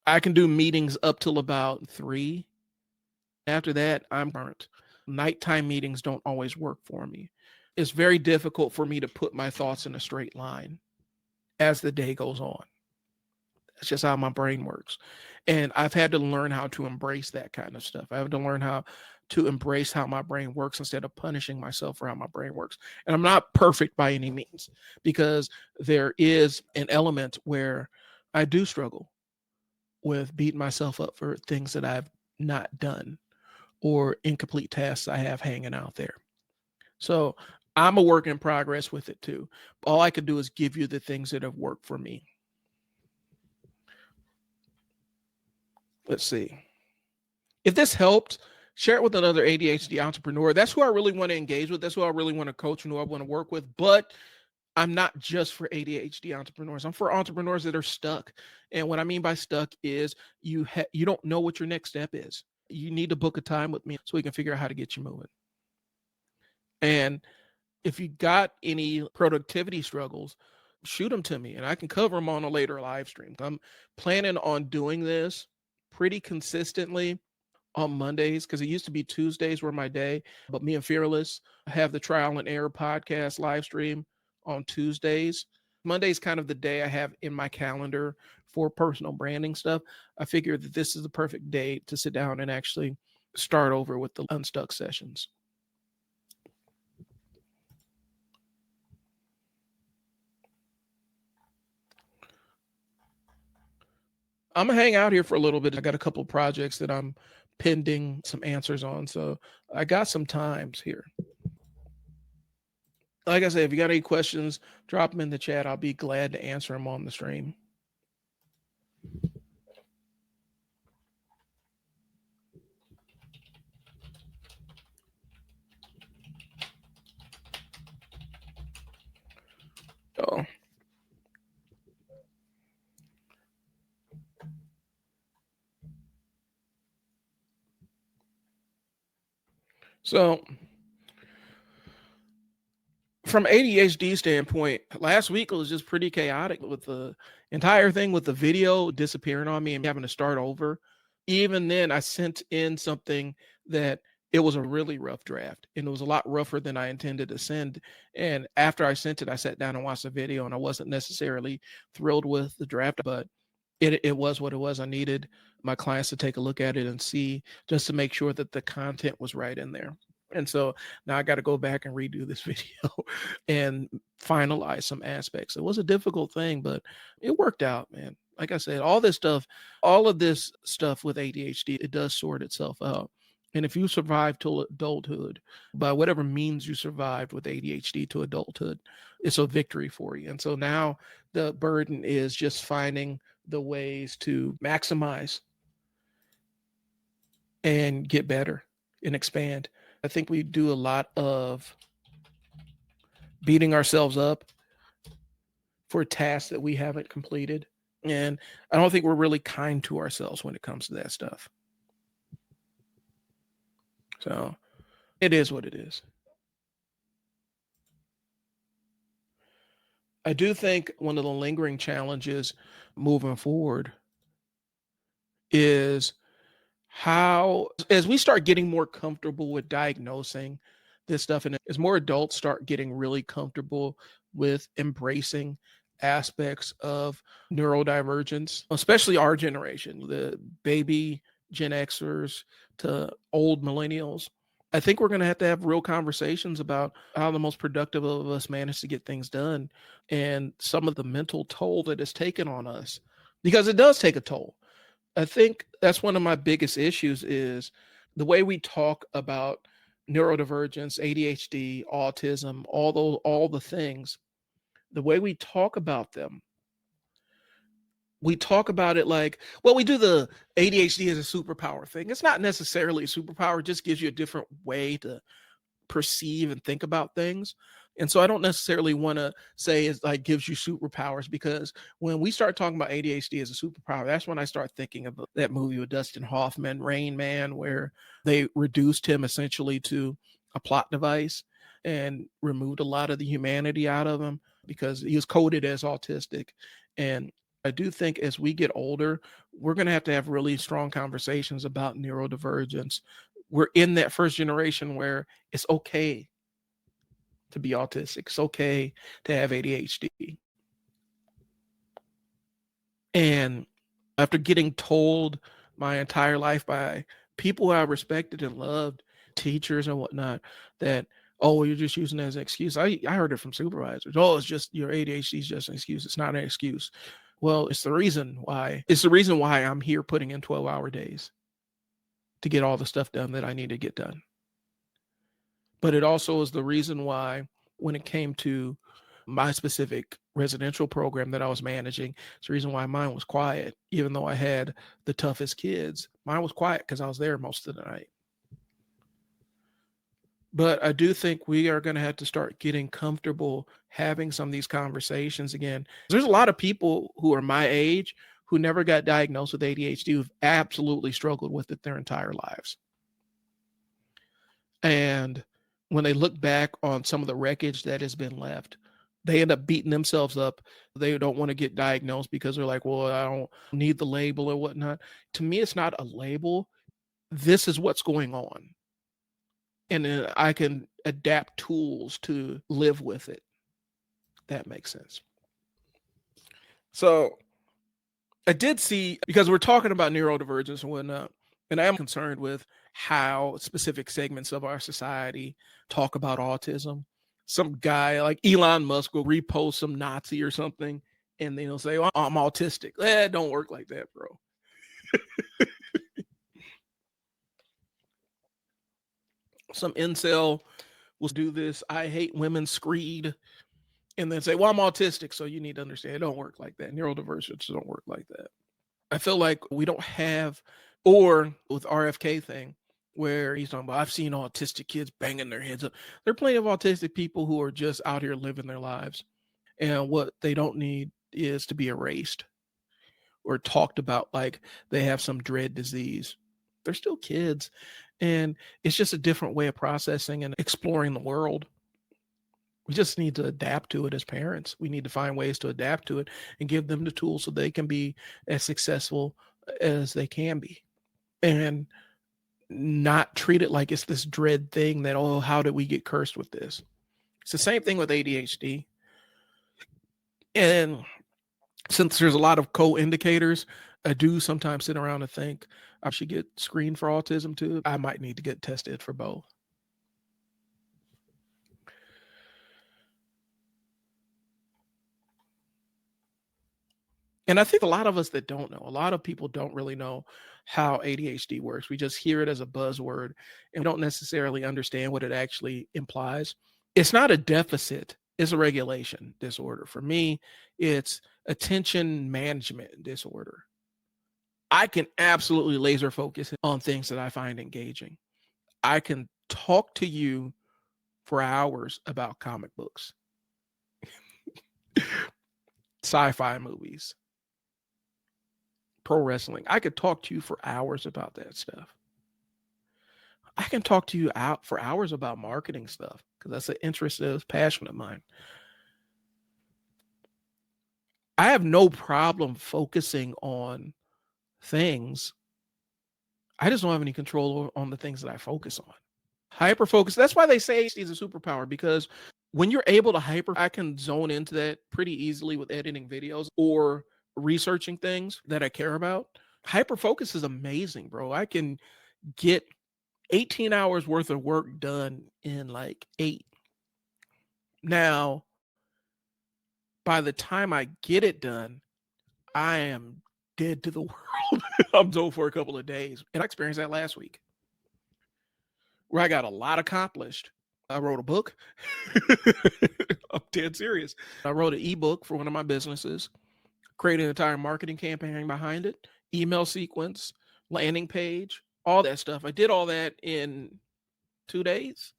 I can do meetings up till about 3. After that, I'm burnt. Nighttime meetings don't always work for me. It's very difficult for me to put my thoughts in a straight line as the day goes on. That's just how my brain works. And I've had to learn how to embrace that kind of stuff. I have to learn how to embrace how my brain works instead of punishing myself for how my brain works. And I'm not perfect by any means, because there is an element where I do struggle with beating myself up for things that I've not done or incomplete tasks I have hanging out there. So I'm a work in progress with it too. All I can do is give you the things that have worked for me. Let's see. If this helped, share it with another ADHD entrepreneur. That's who I really want to engage with. That's who I really want to coach and who I want to work with. But I'm not just for ADHD entrepreneurs. I'm for entrepreneurs that are stuck. And what I mean by stuck is you don't know what your next step is. You need to book a time with me so we can figure out how to get you moving. And if you got any productivity struggles, shoot them to me and I can cover them on a later live stream. I'm planning on doing this pretty consistently on Mondays, because it used to be Tuesdays were my day, but me and Fearless have the Trial and Error podcast live stream on Tuesdays. Monday's kind of the day I have in my calendar for personal branding stuff. I figured that this is the perfect day to sit down and actually start over with the unstuck sessions. I'm gonna hang out here for a little bit. I got a couple projects that I'm pending some answers on, so I got some times here. Like I said, if you got any questions, drop them in the chat. I'll be glad to answer them on the stream. Oh. So from ADHD standpoint, last week was just pretty chaotic with the entire thing with the video disappearing on me and having to start over. Even then, I sent in something that it was a really rough draft and it was a lot rougher than I intended to send. And after I sent it, I sat down and watched the video and I wasn't necessarily thrilled with the draft, but it was what it was. I needed my clients to take a look at it and see just to make sure that the content was right in there. And so now I got to go back and redo this video and finalize some aspects. It was a difficult thing, but it worked out, man. Like I said, all of this stuff with ADHD, it does sort itself out. And if you survive to adulthood by whatever means you survived with ADHD to adulthood, it's a victory for you. And so now the burden is just finding the ways to maximize and get better and expand. I think we do a lot of beating ourselves up for tasks that we haven't completed. And I don't think we're really kind to ourselves when it comes to that stuff. So it is what it is. I do think one of the lingering challenges moving forward is how, as we start getting more comfortable with diagnosing this stuff, and as more adults start getting really comfortable with embracing aspects of neurodivergence, especially our generation, the baby Gen Xers to old millennials, I think we're going to have real conversations about how the most productive of us manage to get things done and some of the mental toll that it's taken on us, because it does take a toll. I think that's one of my biggest issues is the way we talk about neurodivergence, ADHD, autism, all the things, the way we talk about them, we talk about it like, well, we do the ADHD as a superpower thing. It's not necessarily a superpower, it just gives you a different way to perceive and think about things. And so I don't necessarily want to say it like gives you superpowers, because when we start talking about ADHD as a superpower, that's when I start thinking of that movie with Dustin Hoffman, Rain Man, where they reduced him essentially to a plot device and removed a lot of the humanity out of him because he was coded as autistic. And I do think as we get older, we're going to have really strong conversations about neurodivergence. We're in that first generation where it's okay to be autistic. It's okay to have ADHD. And after getting told my entire life by people I respected and loved, teachers and whatnot, that, oh, you're just using it as an excuse. I heard it from supervisors. Oh, it's just your ADHD is just an excuse. It's not an excuse. Well, it's the reason why. It's the reason why I'm here putting in 12-hour days to get all the stuff done that I need to get done. But it also is the reason why, when it came to my specific residential program that I was managing, it's the reason why mine was quiet. Even though I had the toughest kids, mine was quiet because I was there most of the night. But I do think we are going to have to start getting comfortable having some of these conversations again. There's a lot of people who are my age who never got diagnosed with ADHD, who've absolutely struggled with it their entire lives. And when they look back on some of the wreckage that has been left, they end up beating themselves up. They don't want to get diagnosed because they're like, well, I don't need the label or whatnot. To me, it's not a label. This is what's going on. And then I can adapt tools to live with it. That makes sense. So I did see, because we're talking about neurodivergence and whatnot, and I am concerned with how specific segments of our society talk about autism. Some guy like Elon Musk will repost some Nazi or something, and then he'll say, "Well, I'm autistic." It don't work like that, bro. Some incel will do this "I hate women" screed, and then say, "Well, I'm autistic, so you need to understand it don't work like that. Neurodivergence don't work like that." I feel like we don't have, or with RFK thing, where he's talking about, I've seen autistic kids banging their heads up. There are plenty of autistic people who are just out here living their lives. And what they don't need is to be erased or talked about like they have some dread disease. They're still kids. And it's just a different way of processing and exploring the world. We just need to adapt to it as parents. We need to find ways to adapt to it and give them the tools so they can be as successful as they can be. And not treat it like it's this dread thing that, oh, how did we get cursed with this? It's the same thing with ADHD. And since there's a lot of co-indicators, I do sometimes sit around and think I should get screened for autism too. I might need to get tested for both. And I think a lot of us that don't know, a lot of people don't really know how ADHD works. We just hear it as a buzzword and we don't necessarily understand what it actually implies. It's not a deficit, it's a regulation disorder. For me, it's attention management disorder. I can absolutely laser focus on things that I find engaging. I can talk to you for hours about comic books, sci-fi movies, pro wrestling. I could talk to you for hours about that stuff. I can talk to you out for hours about marketing stuff because that's an interest, that's a passion of mine. I have no problem focusing on things. I just don't have any control on the things that I focus on. Hyper focus. That's why they say it's a superpower, because when you're able to hyper, I can zone into that pretty easily with editing videos or researching things that I care about. Hyper focus is amazing, bro. I can get 18 hours worth of work done in like 8. Now, by the time I get it done, I am dead to the world. I'm done for a couple of days. And I experienced that last week where I got a lot accomplished. I wrote a book. I'm dead serious. I wrote an ebook for one of my businesses, created an entire marketing campaign behind it, email sequence, landing page, all that stuff. I did all that in 2 days,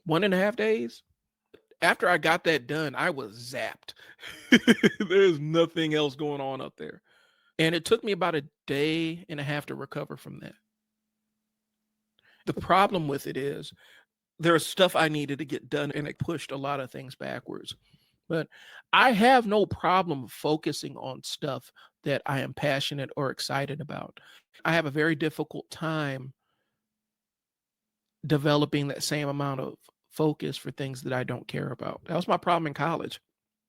1.5 days. After I got that done, I was zapped. There's nothing else going on up there. And it took me about a day and a half to recover from that. The problem with it is there's stuff I needed to get done and it pushed a lot of things backwards. But I have no problem focusing on stuff that I am passionate or excited about. I have a very difficult time developing that same amount of focus for things that I don't care about. That was my problem in college.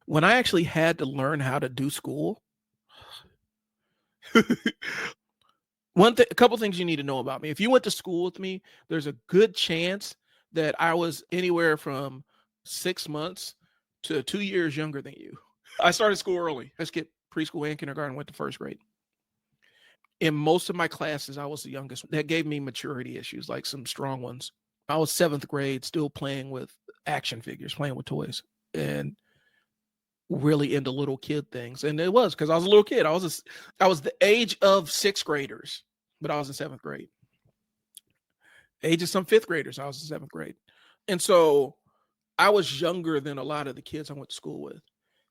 When I actually had to learn how to do school, a couple things you need to know about me. If you went to school with me, there's a good chance that I was anywhere from 6 months to 2 years younger than you. I started school early. I skipped preschool and kindergarten, went to first grade. In most of my classes, I was the youngest. That gave me maturity issues, like some strong ones. I was 7th grade, still playing with action figures, playing with toys, and really into little kid things. And it was because I was a little kid. I was the age of 6th graders, but I was in 7th grade. Age of some 5th graders, I was in 7th grade. And so I was younger than a lot of the kids I went to school with.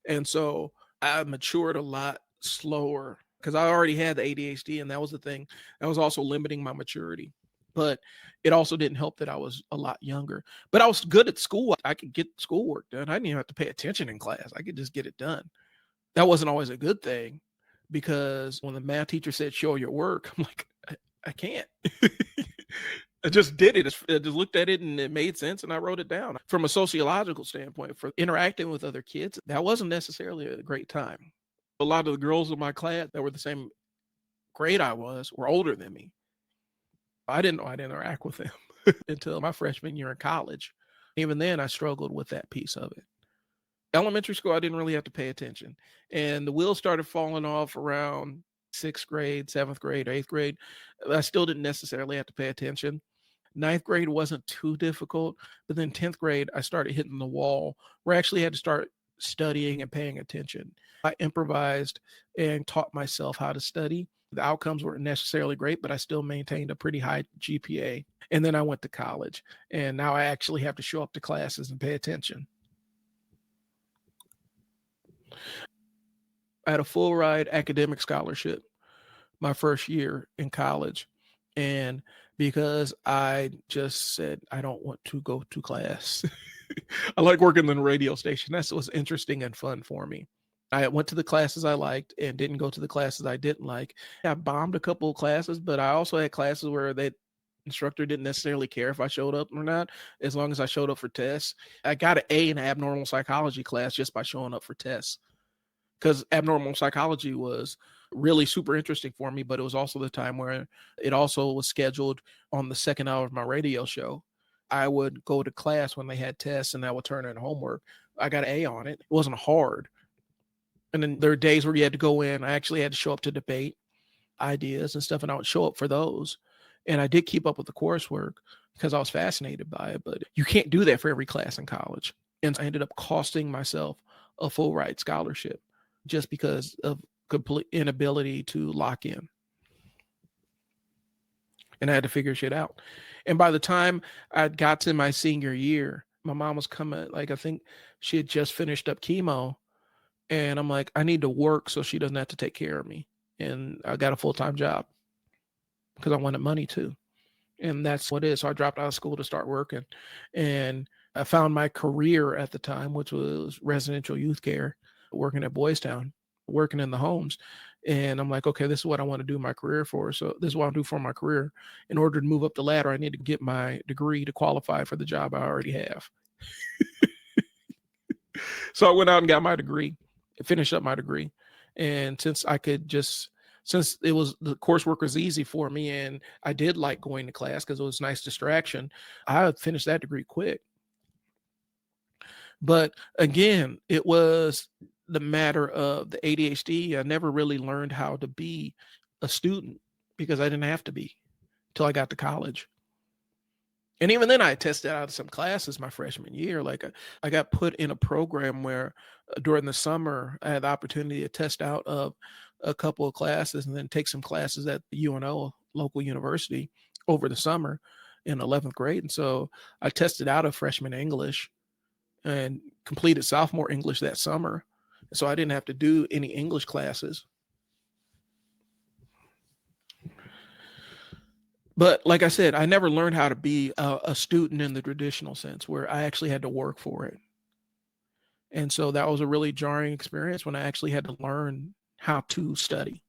And so I matured a lot slower because I already had the ADHD, and that was the thing. That was also limiting my maturity. But it also didn't help that I was a lot younger. But I was good at school. I could get schoolwork done. I didn't even have to pay attention in class. I could just get it done. That wasn't always a good thing because when the math teacher said, show your work, I'm like, I can't. I just did it. I just looked at it and it made sense and I wrote it down. From a sociological standpoint, for interacting with other kids, that wasn't necessarily a great time. A lot of the girls in my class that were the same grade I was were older than me. I didn't know I'd interact with them until my freshman year in college. Even then, I struggled with that piece of it. Elementary school, I didn't really have to pay attention. And the wheels started falling off around sixth grade, seventh grade, eighth grade. I still didn't necessarily have to pay attention. Ninth grade wasn't too difficult, but then 10th grade, I started hitting the wall where I actually had to start studying and paying attention. I improvised and taught myself how to study. The outcomes weren't necessarily great, but I still maintained a pretty high GPA. And then I went to college, and now I actually have to show up to classes and pay attention. I had a full ride academic scholarship my first year in college. And because I just said, I don't want to go to class. I like working in the radio station. That's what's interesting and fun for me. I went to the classes I liked and didn't go to the classes I didn't like. I bombed a couple of classes, but I also had classes where that instructor didn't necessarily care if I showed up or not, as long as I showed up for tests. I got an A in abnormal psychology class just by showing up for tests, because abnormal psychology was really super interesting for me, but it was also the time where it also was scheduled on the second hour of my radio show. I would go to class when they had tests and I would turn in homework. I got an A on it. It wasn't hard. And then there were days where you had to go in. I actually had to show up to debate ideas and stuff, and I would show up for those. And I did keep up with the coursework because I was fascinated by it, but you can't do that for every class in college. And I ended up costing myself a full ride scholarship just because of complete inability to lock in. And I had to figure shit out. And by the time I got to my senior year, my mom was coming, like, I think she had just finished up chemo. And I'm like, I need to work so she doesn't have to take care of me. And I got a full-time job because I wanted money too. And that's what it is. So I dropped out of school to start working. And I found my career at the time, which was residential youth care, working at Boys Town, working in the homes. And I'm like, okay, this is what I want to do my career for. So this is what I'll do for my career. In order to move up the ladder, I need to get my degree to qualify for the job I already have. So I went out and got my degree, finished up my degree. And since it was, the coursework was easy for me and I did like going to class because it was a nice distraction, I finished that degree quick. But again, it was the matter of the ADHD. I never really learned how to be a student because I didn't have to be till I got to college. And even then I tested out of some classes my freshman year. Like I got put in a program where during the summer, I had the opportunity to test out of a couple of classes and then take some classes at the UNO, local university, over the summer in 11th grade. And so I tested out of freshman English and completed sophomore English that summer. So I didn't have to do any English classes. But like I said, I never learned how to be a student in the traditional sense where I actually had to work for it. And so that was a really jarring experience when I actually had to learn how to study.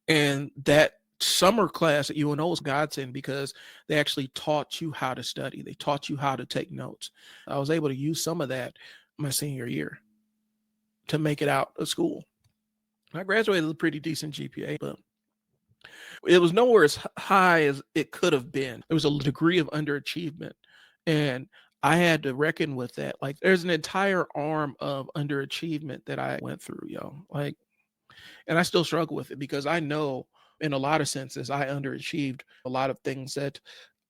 And that summer class at UNO was godsend because they actually taught you how to study. They taught you how to take notes. I was able to use some of that my senior year to make it out of school. I graduated with a pretty decent GPA, but it was nowhere as high as it could have been. There was a degree of underachievement, and I had to reckon with that. Like, there's an entire arm of underachievement that I went through, like, and I still struggle with it because I know in a lot of senses I underachieved a lot of things that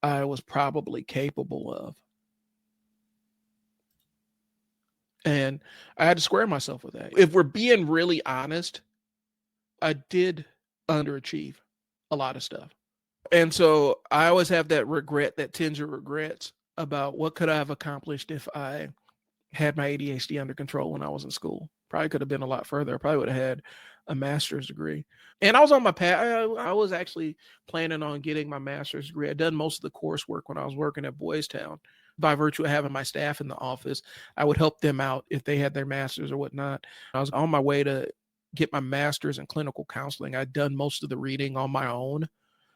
I was probably capable of. And I had to square myself with that. If we're being really honest, I did underachieve a lot of stuff. And so I always have that regret, that tinge of regrets about what could I have accomplished if I had my ADHD under control when I was in school. Probably could have been a lot further. I probably would have had a master's degree. And I was on my path. I was actually planning on getting my master's degree. I'd done most of the coursework when I was working at Boys Town. By virtue of having my staff in the office, I would help them out if they had their master's or whatnot. I was on my way to get my master's in clinical counseling. I'd done most of the reading on my own.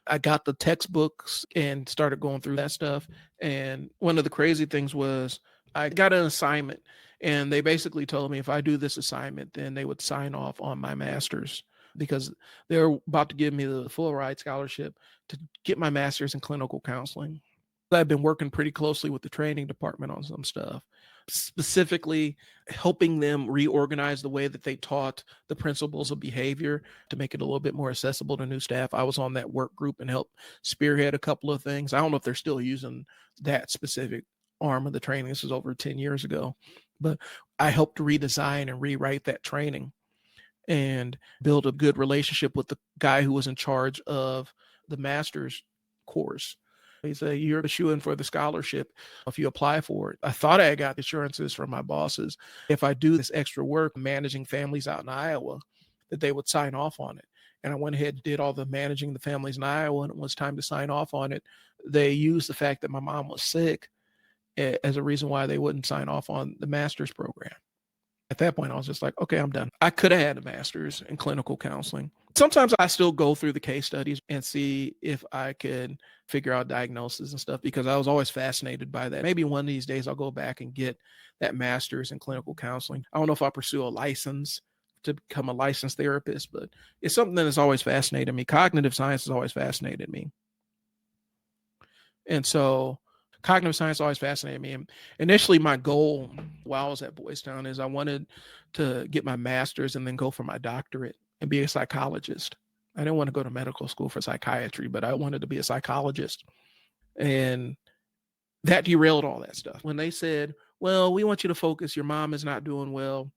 I got the textbooks and started going through that stuff. And one of the crazy things was I got an assignment and they basically told me if I do this assignment, then they would sign off on my master's because they're about to give me the full ride scholarship to get my master's in clinical counseling. I've been working pretty closely with the training department on some stuff, specifically helping them reorganize the way that they taught the principles of behavior to make it a little bit more accessible to new staff. I was on that work group and helped spearhead a couple of things. I don't know if they're still using that specific arm of the training. This was over 10 years ago, but I helped redesign and rewrite that training and build a good relationship with the guy who was in charge of the master's course. He said, "You're a shoe in for the scholarship if you apply for it." I thought I got assurances from my bosses if I do this extra work managing families out in Iowa, that they would sign off on it. And I went ahead and did all the managing the families in Iowa, and it was time to sign off on it. They used the fact that my mom was sick as a reason why they wouldn't sign off on the master's program. At that point, I was just like, okay, I'm done. I could have had a master's in clinical counseling. Sometimes I still go through the case studies and see if I could figure out diagnosis and stuff, because I was always fascinated by that. Maybe one of these days I'll go back and get that master's in clinical counseling. I don't know if I'll pursue a license to become a licensed therapist, but it's something that has always fascinated me. Cognitive science has always fascinated me. And so cognitive science always fascinated me. And initially, my goal while I was at Boys Town is I wanted to get my master's and then go for my doctorate and be a psychologist. I didn't want to go to medical school for psychiatry, but I wanted to be a psychologist. And that derailed all that stuff. When they said, well, we want you to focus, your mom is not doing well,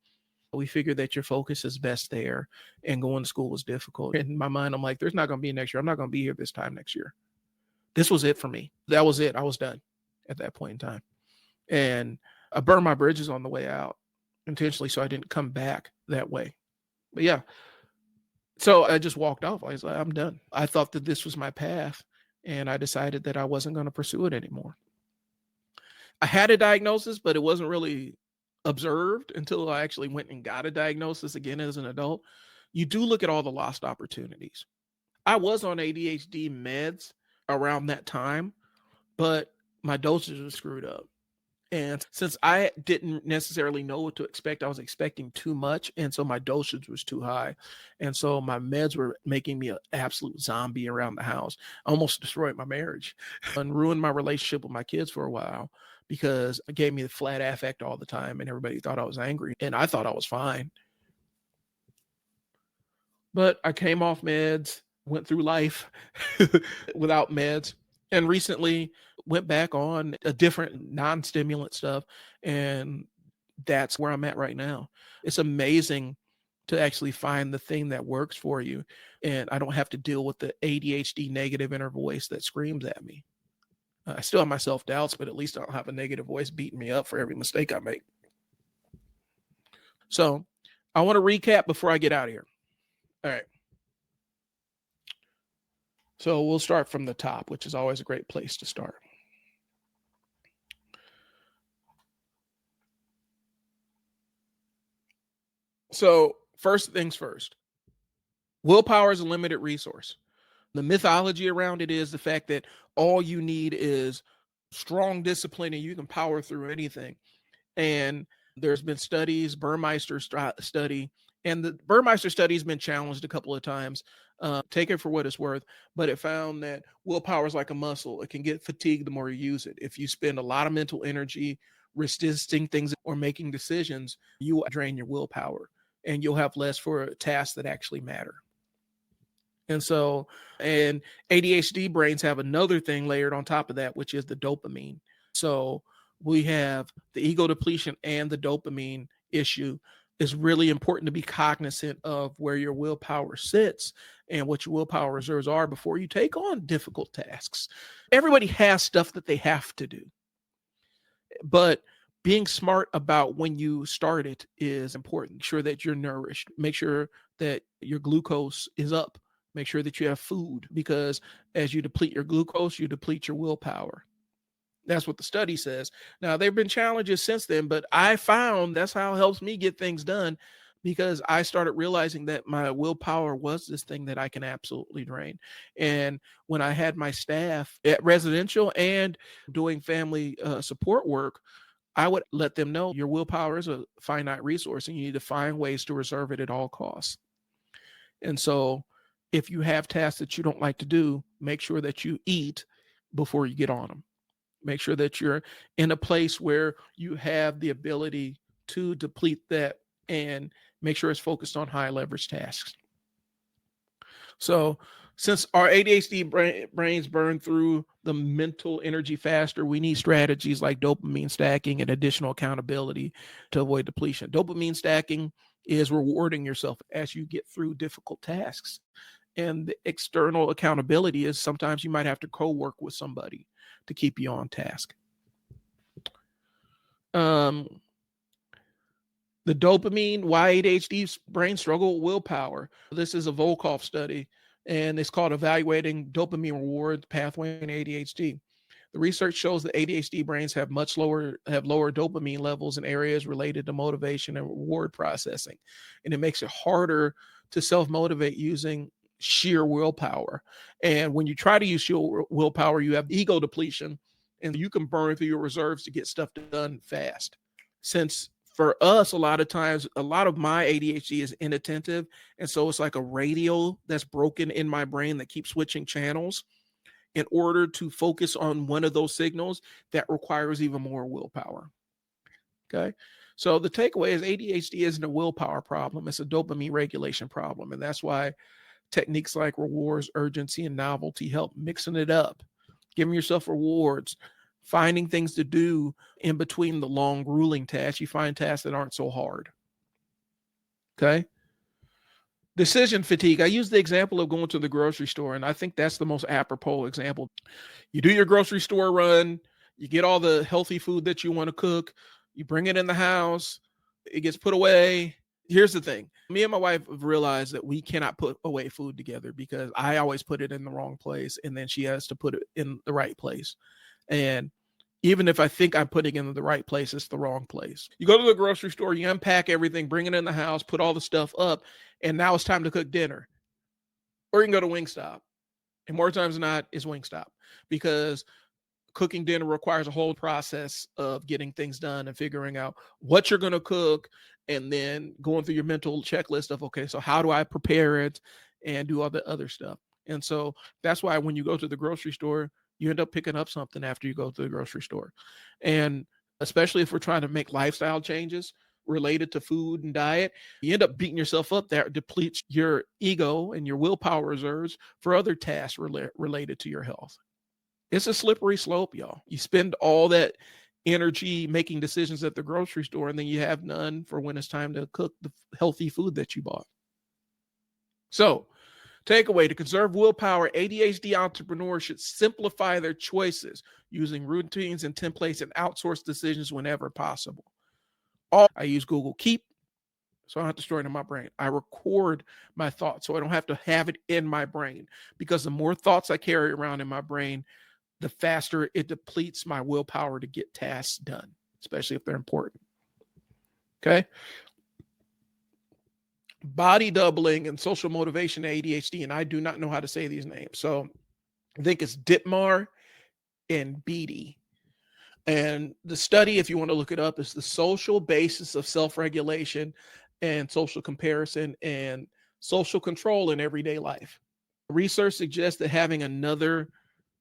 we figured that your focus is best there, and going to school was difficult. In my mind, I'm like, there's not going to be next year. I'm not going to be here this time next year. This was it for me. That was it. I was done at that point in time. And I burned my bridges on the way out intentionally so I didn't come back that way. But yeah, so I just walked off. I was like, I'm done. I thought that this was my path, and I decided that I wasn't going to pursue it anymore. I had a diagnosis, but it wasn't really observed until I actually went and got a diagnosis again as an adult. You do look at all the lost opportunities. I was on ADHD meds around that time, but my dosage was screwed up. And since I didn't necessarily know what to expect, I was expecting too much. And so my dosage was too high. And so my meds were making me an absolute zombie around the house. I almost destroyed my marriage and ruined my relationship with my kids for a while, because it gave me the flat affect all the time. And everybody thought I was angry. And I thought I was fine. But I came off meds, went through life without meds, and recently went back on a different non-stimulant stuff. And that's where I'm at right now. It's amazing to actually find the thing that works for you. And I don't have to deal with the ADHD negative inner voice that screams at me. I still have my self-doubts, but at least I don't have a negative voice beating me up for every mistake I make. So I want to recap before I get out of here. All right. So we'll start from the top, which is always a great place to start. So first things first, willpower is a limited resource. The mythology around it is the fact that all you need is strong discipline and you can power through anything. And there's been studies, Burmeister study, and the Burmeister study has been challenged a couple of times. Take it for what it's worth, but it found that willpower is like a muscle. It can get fatigued the more you use it. If you spend a lot of mental energy resisting things or making decisions, you will drain your willpower and you'll have less for tasks that actually matter. And so, and ADHD brains have another thing layered on top of that, which is the dopamine. So we have the ego depletion and the dopamine issue. Is really important to be cognizant of where your willpower sits and what your willpower reserves are before you take on difficult tasks. Everybody has stuff that they have to do, but being smart about when you start it is important. Make sure that you're nourished. Make sure that your glucose is up. Make sure that you have food, because as you deplete your glucose, you deplete your willpower. That's what the study says. Now, there have been challenges since then, but I found that's how it helps me get things done, because I started realizing that my willpower was this thing that I can absolutely drain. And when I had my staff at residential and doing family support work, I would let them know your willpower is a finite resource and you need to find ways to reserve it at all costs. And so if you have tasks that you don't like to do, make sure that you eat before you get on them. Make sure that you're in a place where you have the ability to deplete that, and make sure it's focused on high leverage tasks. So since our ADHD brains burn through the mental energy faster, we need strategies like dopamine stacking and additional accountability to avoid depletion. Dopamine stacking is rewarding yourself as you get through difficult tasks. And the external accountability is sometimes you might have to co-work with somebody to keep you on task. The dopamine, why ADHD brain struggle with willpower. This is a Volkov study, and it's called Evaluating Dopamine Reward Pathway in ADHD. The research shows that ADHD brains have lower dopamine levels in areas related to motivation and reward processing, and it makes it harder to self-motivate using sheer willpower. And when you try to use sheer willpower, you have ego depletion, and you can burn through your reserves to get stuff done fast. Since for us, a lot of times, a lot of my ADHD is inattentive. And so it's like a radio that's broken in my brain that keeps switching channels. In order to focus on one of those signals, that requires even more willpower. Okay. So the takeaway is ADHD isn't a willpower problem. It's a dopamine regulation problem. And that's why techniques like rewards, urgency, and novelty help mixing it up, giving yourself rewards, finding things to do in between the long, grueling tasks. You find tasks that aren't so hard. Okay. Decision fatigue. I use the example of going to the grocery store, and I think that's the most apropos example. You do your grocery store run, you get all the healthy food that you want to cook, you bring it in the house, it gets put away. Here's the thing. Me and my wife have realized that we cannot put away food together because I always put it in the wrong place, and then she has to put it in the right place. And even if I think I'm putting it in the right place, it's the wrong place. You go to the grocery store, you unpack everything, bring it in the house, put all the stuff up, and now it's time to cook dinner. Or you can go to Wingstop. And more times than not, it's Wingstop, because cooking dinner requires a whole process of getting things done and figuring out what you're going to cook, and then going through your mental checklist of, okay, so how do I prepare it and do all the other stuff. And so that's why when you go to the grocery store, you end up picking up something after you go to the grocery store. And especially if we're trying to make lifestyle changes related to food and diet, you end up beating yourself up. That depletes your ego and your willpower reserves for other tasks related to your health. It's a slippery slope, y'all. You spend all that energy making decisions at the grocery store, and then you have none for when it's time to cook the healthy food that you bought. So, takeaway: to conserve willpower, ADHD entrepreneurs should simplify their choices using routines and templates and outsource decisions whenever possible. I use Google Keep, so I don't have to store it in my brain. I record my thoughts so I don't have to have it in my brain, because the more thoughts I carry around in my brain, the faster it depletes my willpower to get tasks done, especially if they're important. Okay. Body doubling and social motivation ADHD, and I do not know how to say these names. So I think it's Ditmar and Beatty. And the study, if you want to look it up, is the social basis of self-regulation and social comparison and social control in everyday life. Research suggests that having another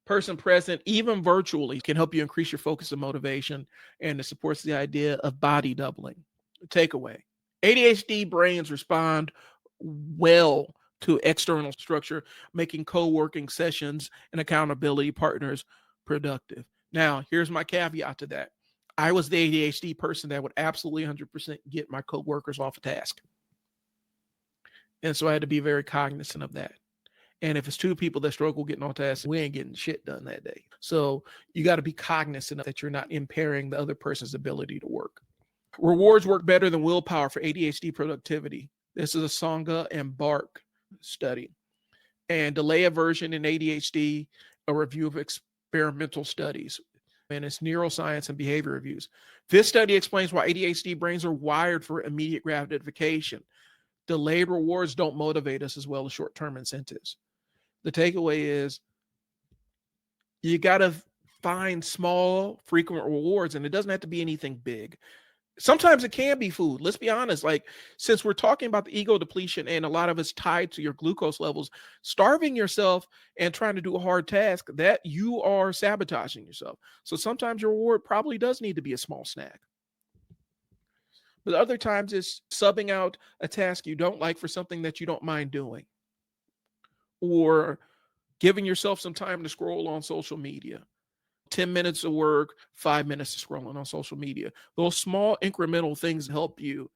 person present, even virtually, can help you increase your focus and motivation, and it supports the idea of body doubling. Takeaway: ADHD brains respond well to external structure, making co-working sessions and accountability partners productive. Now, here's my caveat to that. I was the ADHD person that would absolutely 100% get my co-workers off a task. And so I had to be very cognizant of that. And if it's two people that struggle getting on task, we ain't getting shit done that day. So you got to be cognizant that you're not impairing the other person's ability to work. Rewards work better than willpower for ADHD productivity. This is a Songa and Bark study. And delay aversion in ADHD, a review of experimental studies. And it's neuroscience and behavior reviews. This study explains why ADHD brains are wired for immediate gratification. Delayed rewards don't motivate us as well as short-term incentives. The takeaway is you got to find small, frequent rewards, and it doesn't have to be anything big. Sometimes it can be food. Let's be honest. Like, since we're talking about the ego depletion and a lot of it's tied to your glucose levels, starving yourself and trying to do a hard task, that you are sabotaging yourself. So sometimes your reward probably does need to be a small snack. But other times it's subbing out a task you don't like for something that you don't mind doing, or giving yourself some time to scroll on social media. 10 minutes of work, 5 minutes of scrolling on social media. Those small incremental things help you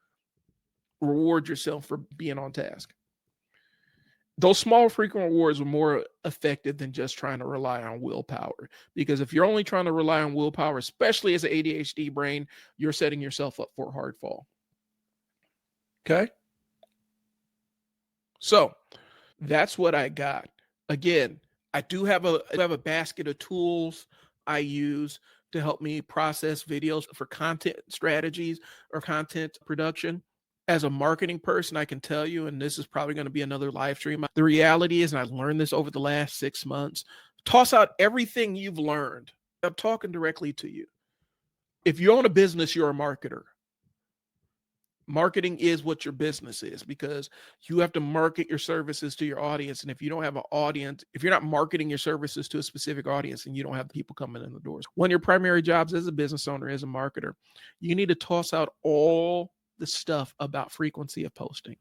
reward yourself for being on task. Those small frequent rewards are more effective than just trying to rely on willpower. Because if you're only trying to rely on willpower, especially as an ADHD brain, you're setting yourself up for a hard fall. Okay? So that's what I got. Again, I do have a basket of tools I use to help me process videos for content strategies or content production. As a marketing person, I can tell you, and this is probably going to be another live stream. The reality is, and I've learned this over the last 6 months, toss out everything you've learned. I'm talking directly to you. If you own a business, you're a marketer. Marketing is what your business is, because you have to market your services to your audience. And if you don't have an audience, if you're not marketing your services to a specific audience, and you don't have people coming in the doors, one of your primary jobs as a business owner, as a marketer, you need to toss out all the stuff about frequency of posting.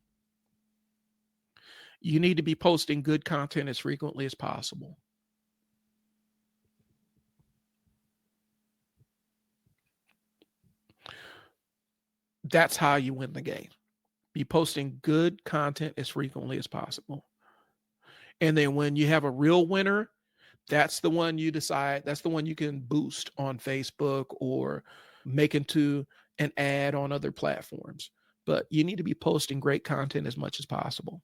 You need to be posting good content as frequently as possible. That's how you win the game. Be posting good content as frequently as possible. And then when you have a real winner, that's the one you decide, that's the one you can boost on Facebook or make into an ad on other platforms. But you need to be posting great content as much as possible.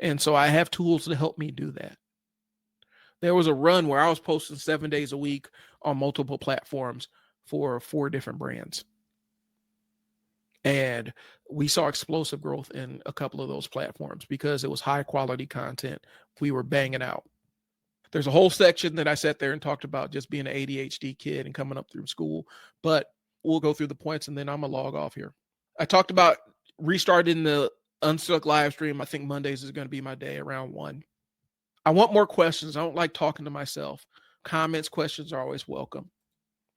And so I have tools to help me do that. There was a run where I was posting 7 days a week on multiple platforms for 4 different brands. And we saw explosive growth in a couple of those platforms because it was high quality content we were banging out. There's a whole section that I sat there and talked about just being an ADHD kid and coming up through school, but we'll go through the points and then I'm gonna log off here. I talked about restarting the Unstuck live stream. I think Mondays is going to be my day around 1. I want more questions. I don't like talking to myself. Comments, questions are always welcome.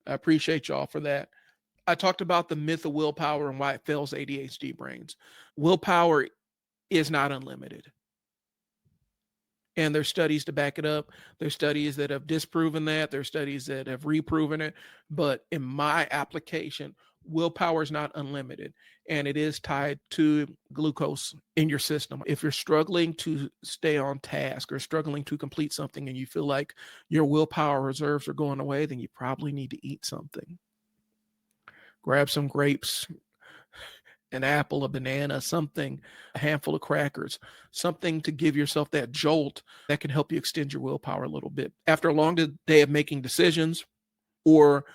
I appreciate y'all for that. I talked about the myth of willpower and why it fails ADHD brains. Willpower is not unlimited. And there's studies to back it up. There's studies that have disproven that. There's studies that have reproven it. But in my application, willpower is not unlimited. And it is tied to glucose in your system. If you're struggling to stay on task or struggling to complete something and you feel like your willpower reserves are going away, then you probably need to eat something. Grab some grapes, an apple, a banana, something, a handful of crackers, something to give yourself that jolt that can help you extend your willpower a little bit. After a long day of making decisions or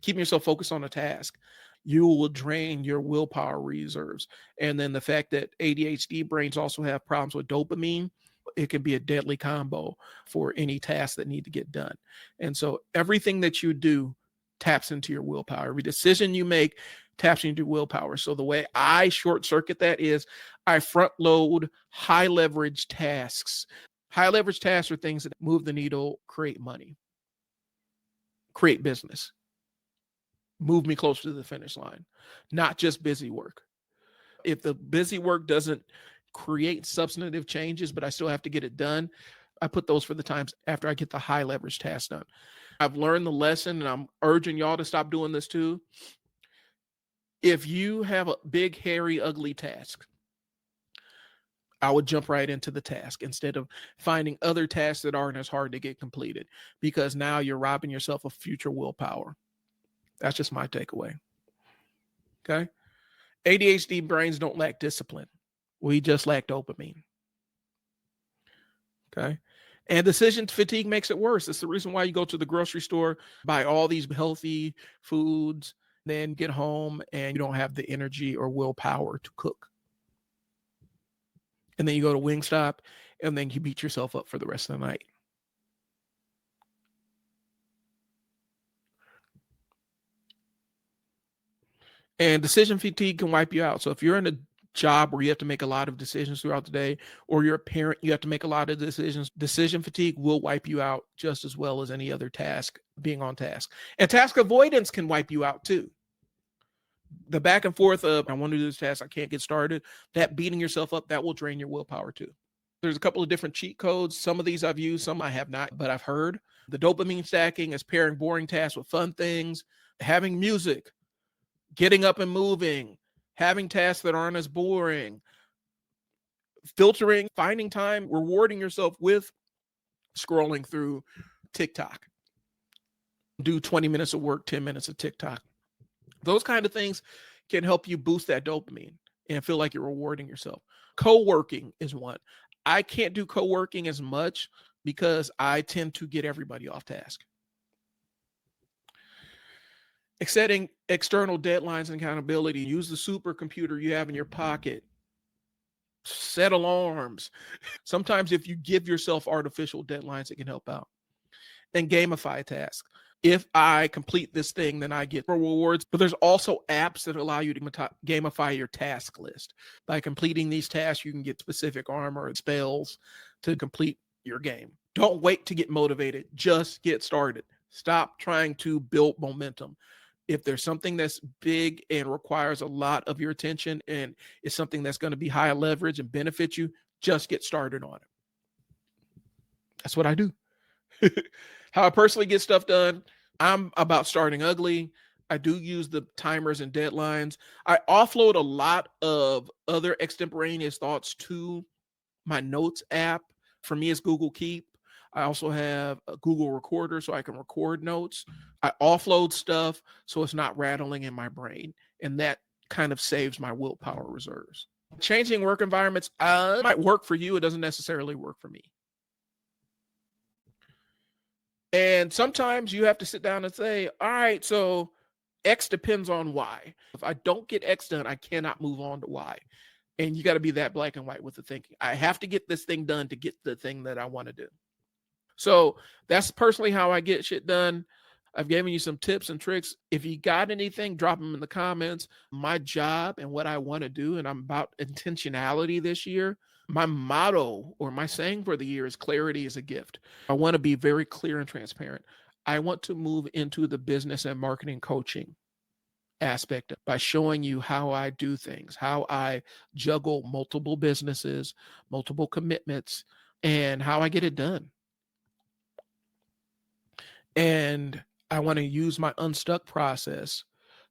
keeping yourself focused on a task, you will drain your willpower reserves. And then the fact that ADHD brains also have problems with dopamine, it can be a deadly combo for any tasks that need to get done. And so everything that you do taps into your willpower. Every decision you make taps into willpower. So the way I short circuit that is I front load high leverage tasks. High leverage tasks are things that move the needle, create money, create business, move me closer to the finish line, not just busy work. If the busy work doesn't create substantive changes, but I still have to get it done, I put those for the times after I get the high leverage tasks done. I've learned the lesson, and I'm urging y'all to stop doing this too. If you have a big, hairy, ugly task, I would jump right into the task instead of finding other tasks that aren't as hard to get completed, because now you're robbing yourself of future willpower. That's just my takeaway. Okay. ADHD brains don't lack discipline. We just lack dopamine. Okay. And decision fatigue makes it worse. It's the reason why you go to the grocery store, buy all these healthy foods, then get home and you don't have the energy or willpower to cook. And then you go to Wingstop and then you beat yourself up for the rest of the night. And decision fatigue can wipe you out. So if you're in a job where you have to make a lot of decisions throughout the day, or you're a parent, you have to make a lot of decisions, decision fatigue will wipe you out just as well as any other task being on task. And task avoidance can wipe you out too. The back and forth of, I want to do this task, I can't get started, that beating yourself up, that will drain your willpower too. There's a couple of different cheat codes. Some of these I've used, some I have not, but I've heard. The dopamine stacking is pairing boring tasks with fun things, having music, getting up and moving, having tasks that aren't as boring, filtering, finding time, rewarding yourself with scrolling through TikTok. Do 20 minutes of work, 10 minutes of TikTok. Those kind of things can help you boost that dopamine and feel like you're rewarding yourself. Co-working is one. I can't do co-working as much because I tend to get everybody off task. Setting external deadlines and accountability. Use the supercomputer you have in your pocket. Set alarms. Sometimes if you give yourself artificial deadlines, it can help out. And gamify tasks. If I complete this thing, then I get rewards. But there's also apps that allow you to gamify your task list. By completing these tasks, you can get specific armor and spells to complete your game. Don't wait to get motivated. Just get started. Stop trying to build momentum. If there's something that's big and requires a lot of your attention and is something that's going to be high leverage and benefit you, just get started on it. That's what I do. How I personally get stuff done, I'm about starting ugly. I do use the timers and deadlines. I offload a lot of other extemporaneous thoughts to my notes app. For me, it's Google Keep. I also have a Google Recorder so I can record notes. I offload stuff so it's not rattling in my brain. And that kind of saves my willpower reserves. Changing work environments might work for you. It doesn't necessarily work for me. And sometimes you have to sit down and say, all right, so X depends on Y. If I don't get X done, I cannot move on to Y. And you got to be that black and white with the thinking. I have to get this thing done to get the thing that I want to do. So that's personally how I get shit done. I've given you some tips and tricks. If you got anything, drop them in the comments. My job and what I want to do, and I'm about intentionality this year. My motto or my saying for the year is clarity is a gift. I want to be very clear and transparent. I want to move into the business and marketing coaching aspect by showing you how I do things, how I juggle multiple businesses, multiple commitments, and how I get it done. And I want to use my unstuck process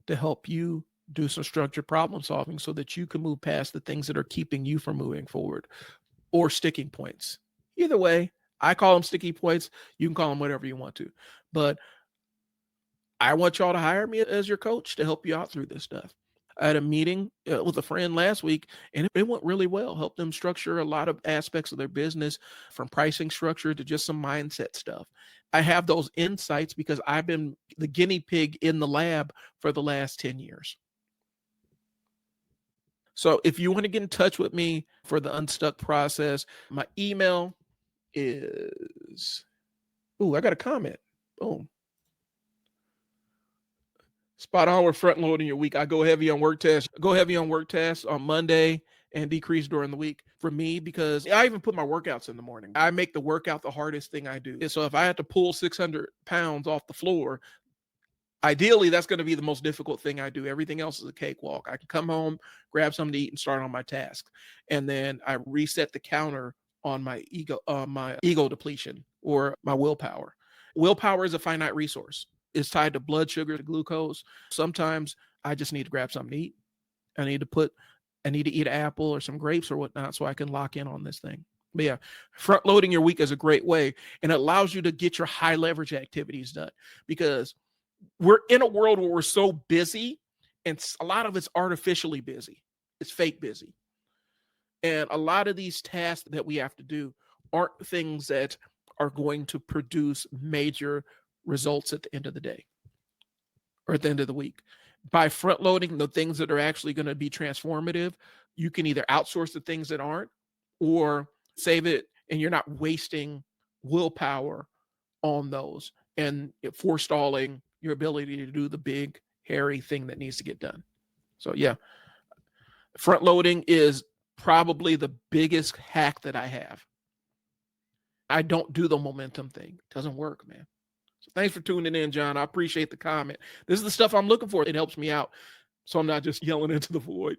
to help you do some structured problem solving so that you can move past the things that are keeping you from moving forward or sticking points. Either way, I call them sticky points. You can call them whatever you want to. But I want y'all to hire me as your coach to help you out through this stuff. I had a meeting with a friend last week and it went really well. Helped them structure a lot of aspects of their business, from pricing structure to just some mindset stuff. I have those insights because I've been the guinea pig in the lab for the last 10 years. So if you want to get in touch with me for the unstuck process, my email is, I got a comment. Boom. Spot on with front loading your week. I go heavy on work tasks. Go heavy on work tasks on Monday and decrease during the week for me, because I even put my workouts in the morning. I make the workout the hardest thing I do. So if I have to pull 600 pounds off the floor, ideally that's going to be the most difficult thing I do. Everything else is a cakewalk. I can come home, grab something to eat, and start on my task. And then I reset the counter on my ego depletion or my willpower. Willpower is a finite resource. It's tied to blood sugar, to glucose. Sometimes I just need to grab something to eat. I need to eat an apple or some grapes or whatnot so I can lock in on this thing. But yeah, front loading your week is a great way, and it allows you to get your high leverage activities done, because we're in a world where we're so busy, and a lot of it's artificially busy. It's fake busy. And a lot of these tasks that we have to do aren't things that are going to produce major results at the end of the day or at the end of the week. By front loading the things that are actually going to be transformative, you can either outsource the things that aren't or save it, and you're not wasting willpower on those and forestalling your ability to do the big, hairy thing that needs to get done. So yeah, front loading is probably the biggest hack that I have. I don't do the momentum thing. It doesn't work, man. So thanks for tuning in, John. I appreciate the comment. This is the stuff I'm looking for. It helps me out. So I'm not just yelling into the void.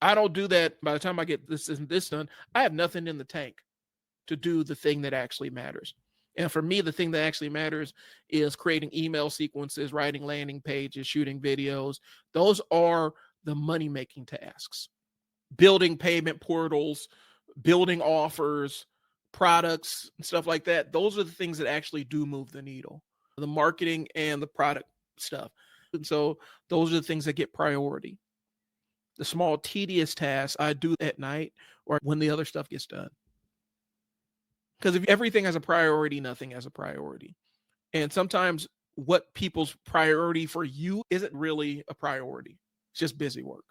I don't do that. By the time I get this and this done, I have nothing in the tank to do the thing that actually matters. And for me, the thing that actually matters is creating email sequences, writing landing pages, shooting videos. Those are the money-making tasks. Building payment portals, building offers, products, and stuff like that. Those are the things that actually do move the needle. The marketing and the product stuff. And so those are the things that get priority. The small, tedious tasks I do at night or when the other stuff gets done. Because if everything has a priority, nothing has a priority. And sometimes what people's priority for you isn't really a priority. It's just busy work.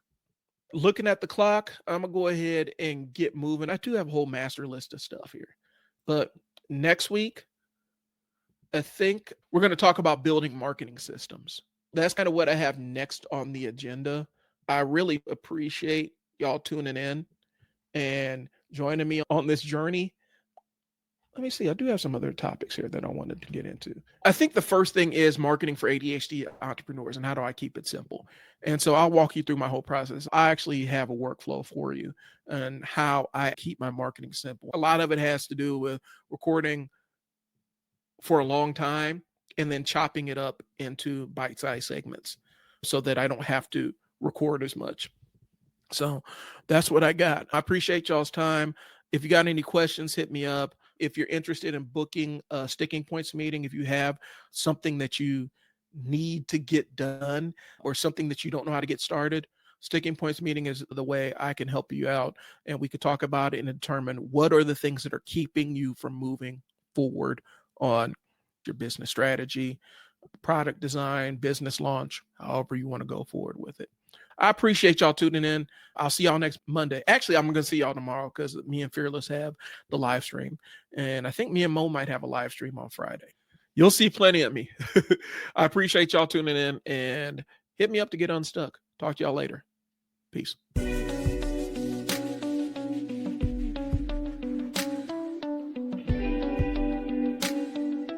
Looking at the clock, I'm going to go ahead and get moving. I do have a whole master list of stuff here. But next week, I think we're going to talk about building marketing systems. That's kind of what I have next on the agenda. I really appreciate y'all tuning in and joining me on this journey. Let me see. I do have some other topics here that I wanted to get into. I think the first thing is marketing for ADHD entrepreneurs and how do I keep it simple? And so I'll walk you through my whole process. I actually have a workflow for you and how I keep my marketing simple. A lot of it has to do with recording for a long time and then chopping it up into bite-sized segments so that I don't have to record as much. So that's what I got. I appreciate y'all's time. If you got any questions, hit me up. If you're interested in booking a sticking points meeting, if you have something that you need to get done or something that you don't know how to get started, sticking points meeting is the way I can help you out. And we could talk about it and determine what are the things that are keeping you from moving forward on your business strategy, product design, business launch, however you want to go forward with it. I appreciate y'all tuning in. I'll see y'all next Monday. Actually, I'm going to see y'all tomorrow because me and Fearless have the live stream. And I think me and Mo might have a live stream on Friday. You'll see plenty of me. I appreciate y'all tuning in and hit me up to get unstuck. Talk to y'all later. Peace.